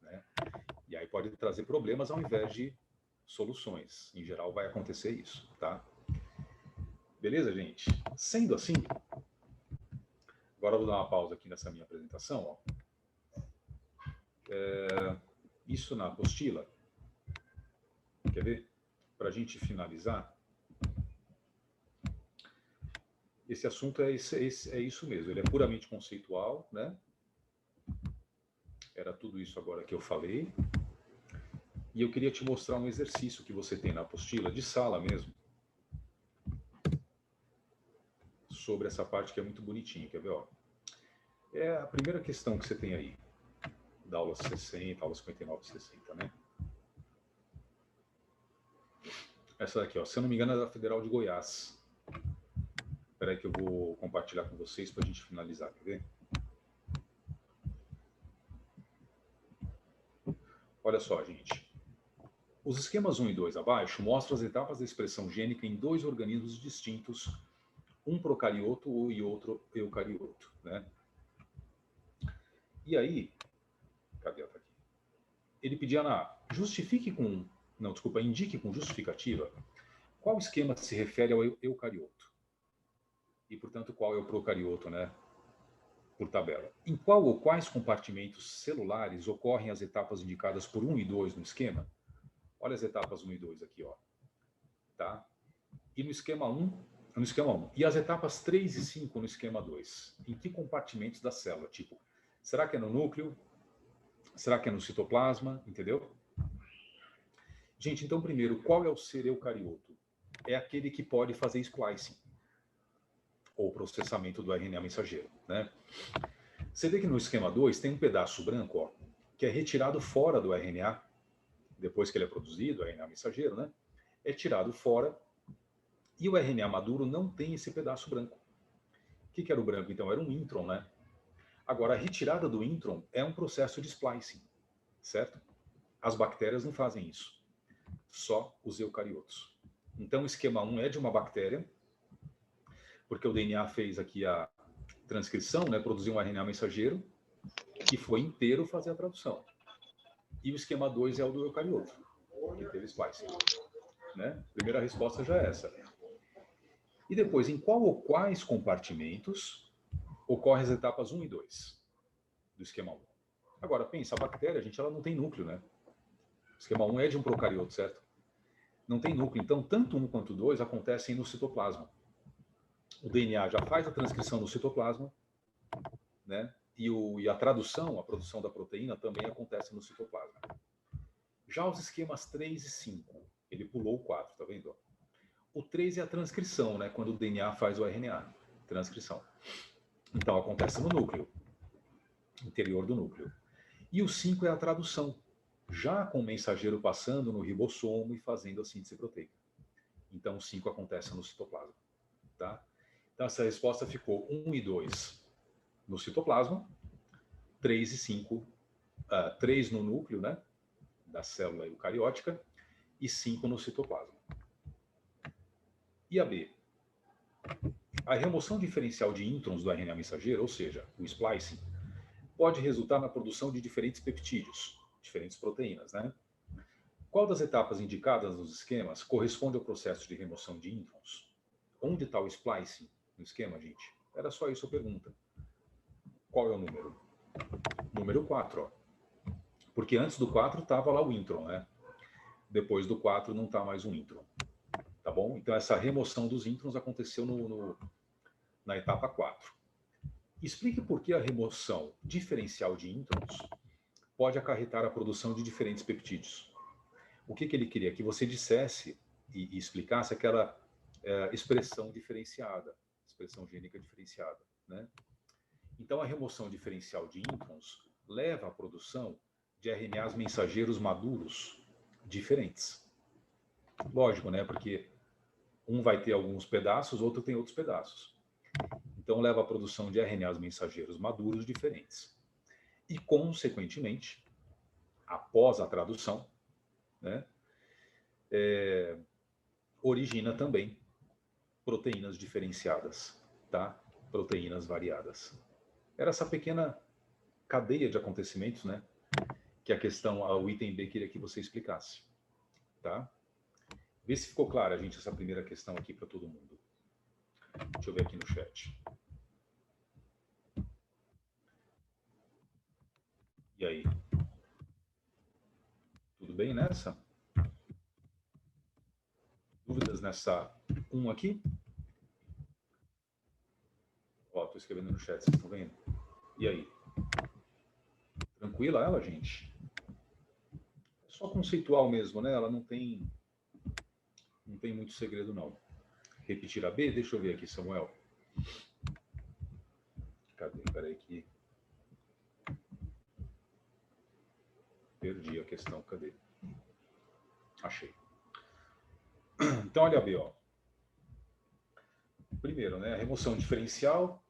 né? E aí pode trazer problemas ao invés de soluções. Em geral vai acontecer isso, tá? Beleza, gente? Sendo assim, agora eu vou dar uma pausa aqui nessa minha apresentação, ó. Isso na apostila, quer ver? Para a gente finalizar, esse assunto é isso mesmo, ele é puramente conceitual, né? Era tudo isso agora que eu falei. E eu queria te mostrar um exercício que você tem na apostila, de sala mesmo, sobre essa parte que é muito bonitinha, quer ver? Ó? É a primeira questão que você tem aí, da aula 60, aula 59 e 60, né? Essa daqui, ó, se eu não me engano, é da Federal de Goiás. Espera aí que eu vou compartilhar com vocês para a gente finalizar, quer ver? Olha só, gente. Os esquemas 1 e 2 abaixo mostram as etapas da expressão gênica em dois organismos distintos, um procarioto e outro eucarioto, né? E aí, cadê ela aqui? Ele pedia indique com justificativa qual esquema se refere ao eucarioto e, portanto, qual é o procarioto, né? Por tabela. Em qual ou quais compartimentos celulares ocorrem as etapas indicadas por 1 e 2 no esquema? Olha as etapas 1 e 2 aqui, ó. Tá? E no esquema 1, e as etapas 3 e 5 no esquema 2? Em que compartimentos da célula? Tipo, será que é no núcleo? Será que é no citoplasma? Entendeu? Gente, então primeiro, qual é o ser eucarioto? É aquele que pode fazer splicing, ou processamento do RNA mensageiro, né? Você vê que no esquema 2 tem um pedaço branco, ó, que é retirado fora do RNA, depois que ele é produzido, o RNA mensageiro, né? É tirado fora, e o RNA maduro não tem esse pedaço branco. O que era o branco, então? Era um intron, né? Agora, a retirada do intron é um processo de splicing, certo? As bactérias não fazem isso, só os eucariotos. Então, o esquema 1 é de uma bactéria, porque o DNA fez aqui transcrição, né, produzir um RNA mensageiro, que foi inteiro fazer a tradução. E o esquema 2 é o do eucarioto, que teve splicing. Né? Primeira resposta já é essa. E depois, em qual ou quais compartimentos ocorrem as etapas 1 e 2 do esquema 1? Agora, pensa, a bactéria, gente, ela não tem núcleo, né? O esquema 1 é de um procarioto, certo? Não tem núcleo. Então, tanto 1 quanto 2 acontecem no citoplasma. O DNA já faz a transcrição no citoplasma, né? E a tradução, a produção da proteína também acontece no citoplasma. Já os esquemas 3 e 5, ele pulou o 4, tá vendo? O 3 é a transcrição, né? Quando o DNA faz o RNA, transcrição. Então, acontece no núcleo, interior do núcleo. E o 5 é a tradução, já com o mensageiro passando no ribossomo e fazendo a síntese proteica. Então, o 5 acontece no citoplasma, tá? Então, essa resposta ficou 1 e 2 no citoplasma, 3 e 5, 3 no núcleo, né? Da célula eucariótica, e 5 no citoplasma. E a B? A remoção diferencial de introns do RNA mensageiro, ou seja, o splicing, pode resultar na produção de diferentes peptídeos, diferentes proteínas, né? Qual das etapas indicadas nos esquemas corresponde ao processo de remoção de introns? Onde está o splicing no esquema, gente? Era só isso a pergunta. Qual é o número? Número 4, ó. Porque antes do 4 estava lá o intron, né? Depois do 4 não está mais o intron. Tá bom? Então, essa remoção dos introns aconteceu na etapa 4. Explique por que a remoção diferencial de introns pode acarretar a produção de diferentes peptídeos. O que ele queria? Que você dissesse e explicasse aquela expressão diferenciada, expressão gênica diferenciada, né? Então, a remoção diferencial de introns leva à produção de RNAs mensageiros maduros diferentes. Lógico, né? Porque um vai ter alguns pedaços, outro tem outros pedaços. Então, leva à produção de RNAs mensageiros maduros diferentes. E, consequentemente, após a tradução, né, origina também proteínas diferenciadas, tá? Proteínas variadas. Era essa pequena cadeia de acontecimentos, né, que a questão, o item B queria que você explicasse, tá? Vê se ficou clara, gente, essa primeira questão aqui para todo mundo. Deixa eu ver aqui no chat. E aí? Tudo bem nessa? Dúvidas nessa 1 aqui? Ó, tô escrevendo no chat, vocês estão vendo? E aí? Tranquila ela, gente? É só conceitual mesmo, né? Ela não tem muito segredo, não. Repetir a B? Deixa eu ver aqui, Samuel. Cadê? Peraí que... Perdi a questão, cadê? Achei. Então, olha a B, ó. Primeiro, né? A remoção diferencial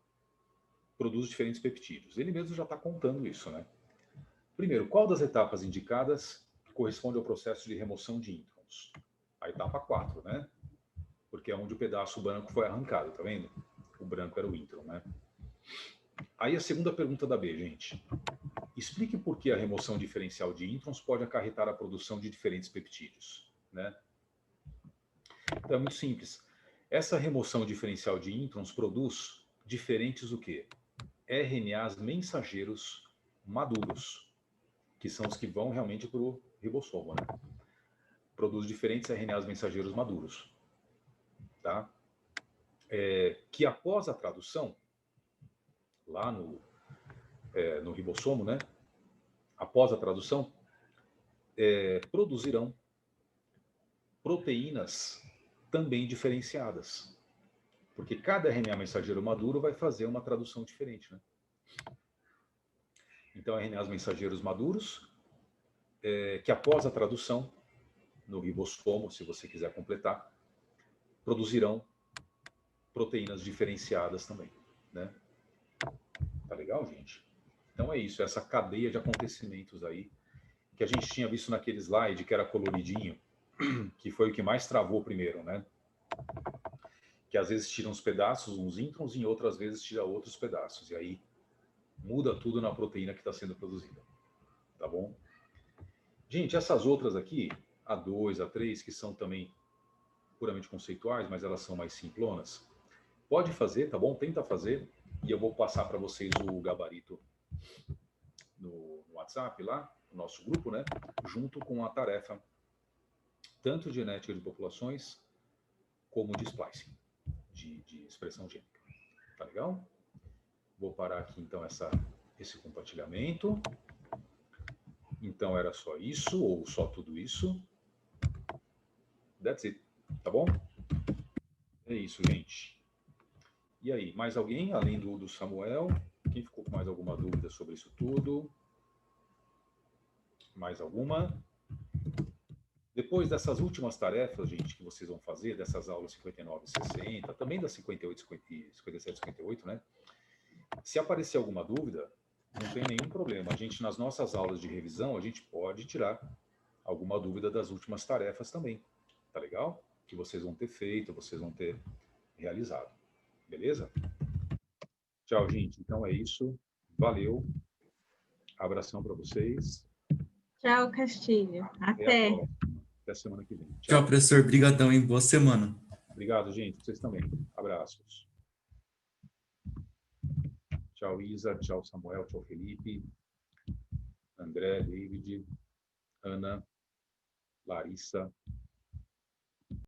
produz diferentes peptídeos. Ele mesmo já está contando isso, né? Primeiro, qual das etapas indicadas corresponde ao processo de remoção de introns? A etapa 4, né? Porque é onde o pedaço branco foi arrancado, tá vendo? O branco era o intron, né? Aí a segunda pergunta da B, gente. Explique por que a remoção diferencial de introns pode acarretar a produção de diferentes peptídeos, né? Então é muito simples. Essa remoção diferencial de introns produz diferentes o quê? RNAs mensageiros maduros, que são os que vão realmente para o ribossomo, né? Produz diferentes RNAs mensageiros maduros, tá? Que após a tradução, lá no ribossomo, né? Após a tradução, produzirão proteínas também diferenciadas. Porque cada RNA mensageiro maduro vai fazer uma tradução diferente, né? Então, RNAs mensageiros maduros, que após a tradução, no ribossomo, se você quiser completar, produzirão proteínas diferenciadas também, né? Tá legal, gente? Então é isso, essa cadeia de acontecimentos aí, que a gente tinha visto naquele slide, que era coloridinho, que foi o que mais travou primeiro, né? que às vezes tira uns pedaços, uns introns, e outras vezes tira outros pedaços. E aí muda tudo na proteína que está sendo produzida. Tá bom? Gente, essas outras aqui, A2, A3, que são também puramente conceituais, mas elas são mais simplonas, pode fazer, tá bom? Tenta fazer, e eu vou passar para vocês o gabarito no WhatsApp lá, no nosso grupo, né? Junto com a tarefa, tanto de genética de populações, como de splicing, de expressão gênica. Tá legal? Vou parar aqui, então, esse compartilhamento. Então, era só isso, ou só tudo isso. That's it. Tá bom? É isso, gente. E aí, mais alguém, além do Samuel? Quem ficou com mais alguma dúvida sobre isso tudo? Mais alguma? Depois dessas últimas tarefas, gente, que vocês vão fazer, dessas aulas 59 e 60, também das 58, 57 e 58, né? Se aparecer alguma dúvida, não tem nenhum problema. A gente, nas nossas aulas de revisão, a gente pode tirar alguma dúvida das últimas tarefas também. Tá legal? Que vocês vão ter feito, vocês vão ter realizado. Beleza? Tchau, gente. Então é isso. Valeu. Abração para vocês. Tchau, Castilho. Até a Até. próxima. Até semana que vem. Tchau, professor. Brigadão, hein? Boa semana. Obrigado, gente. Vocês também. Abraços. Tchau, Isa. Tchau, Samuel. Tchau, Felipe. André, David, Ana, Larissa.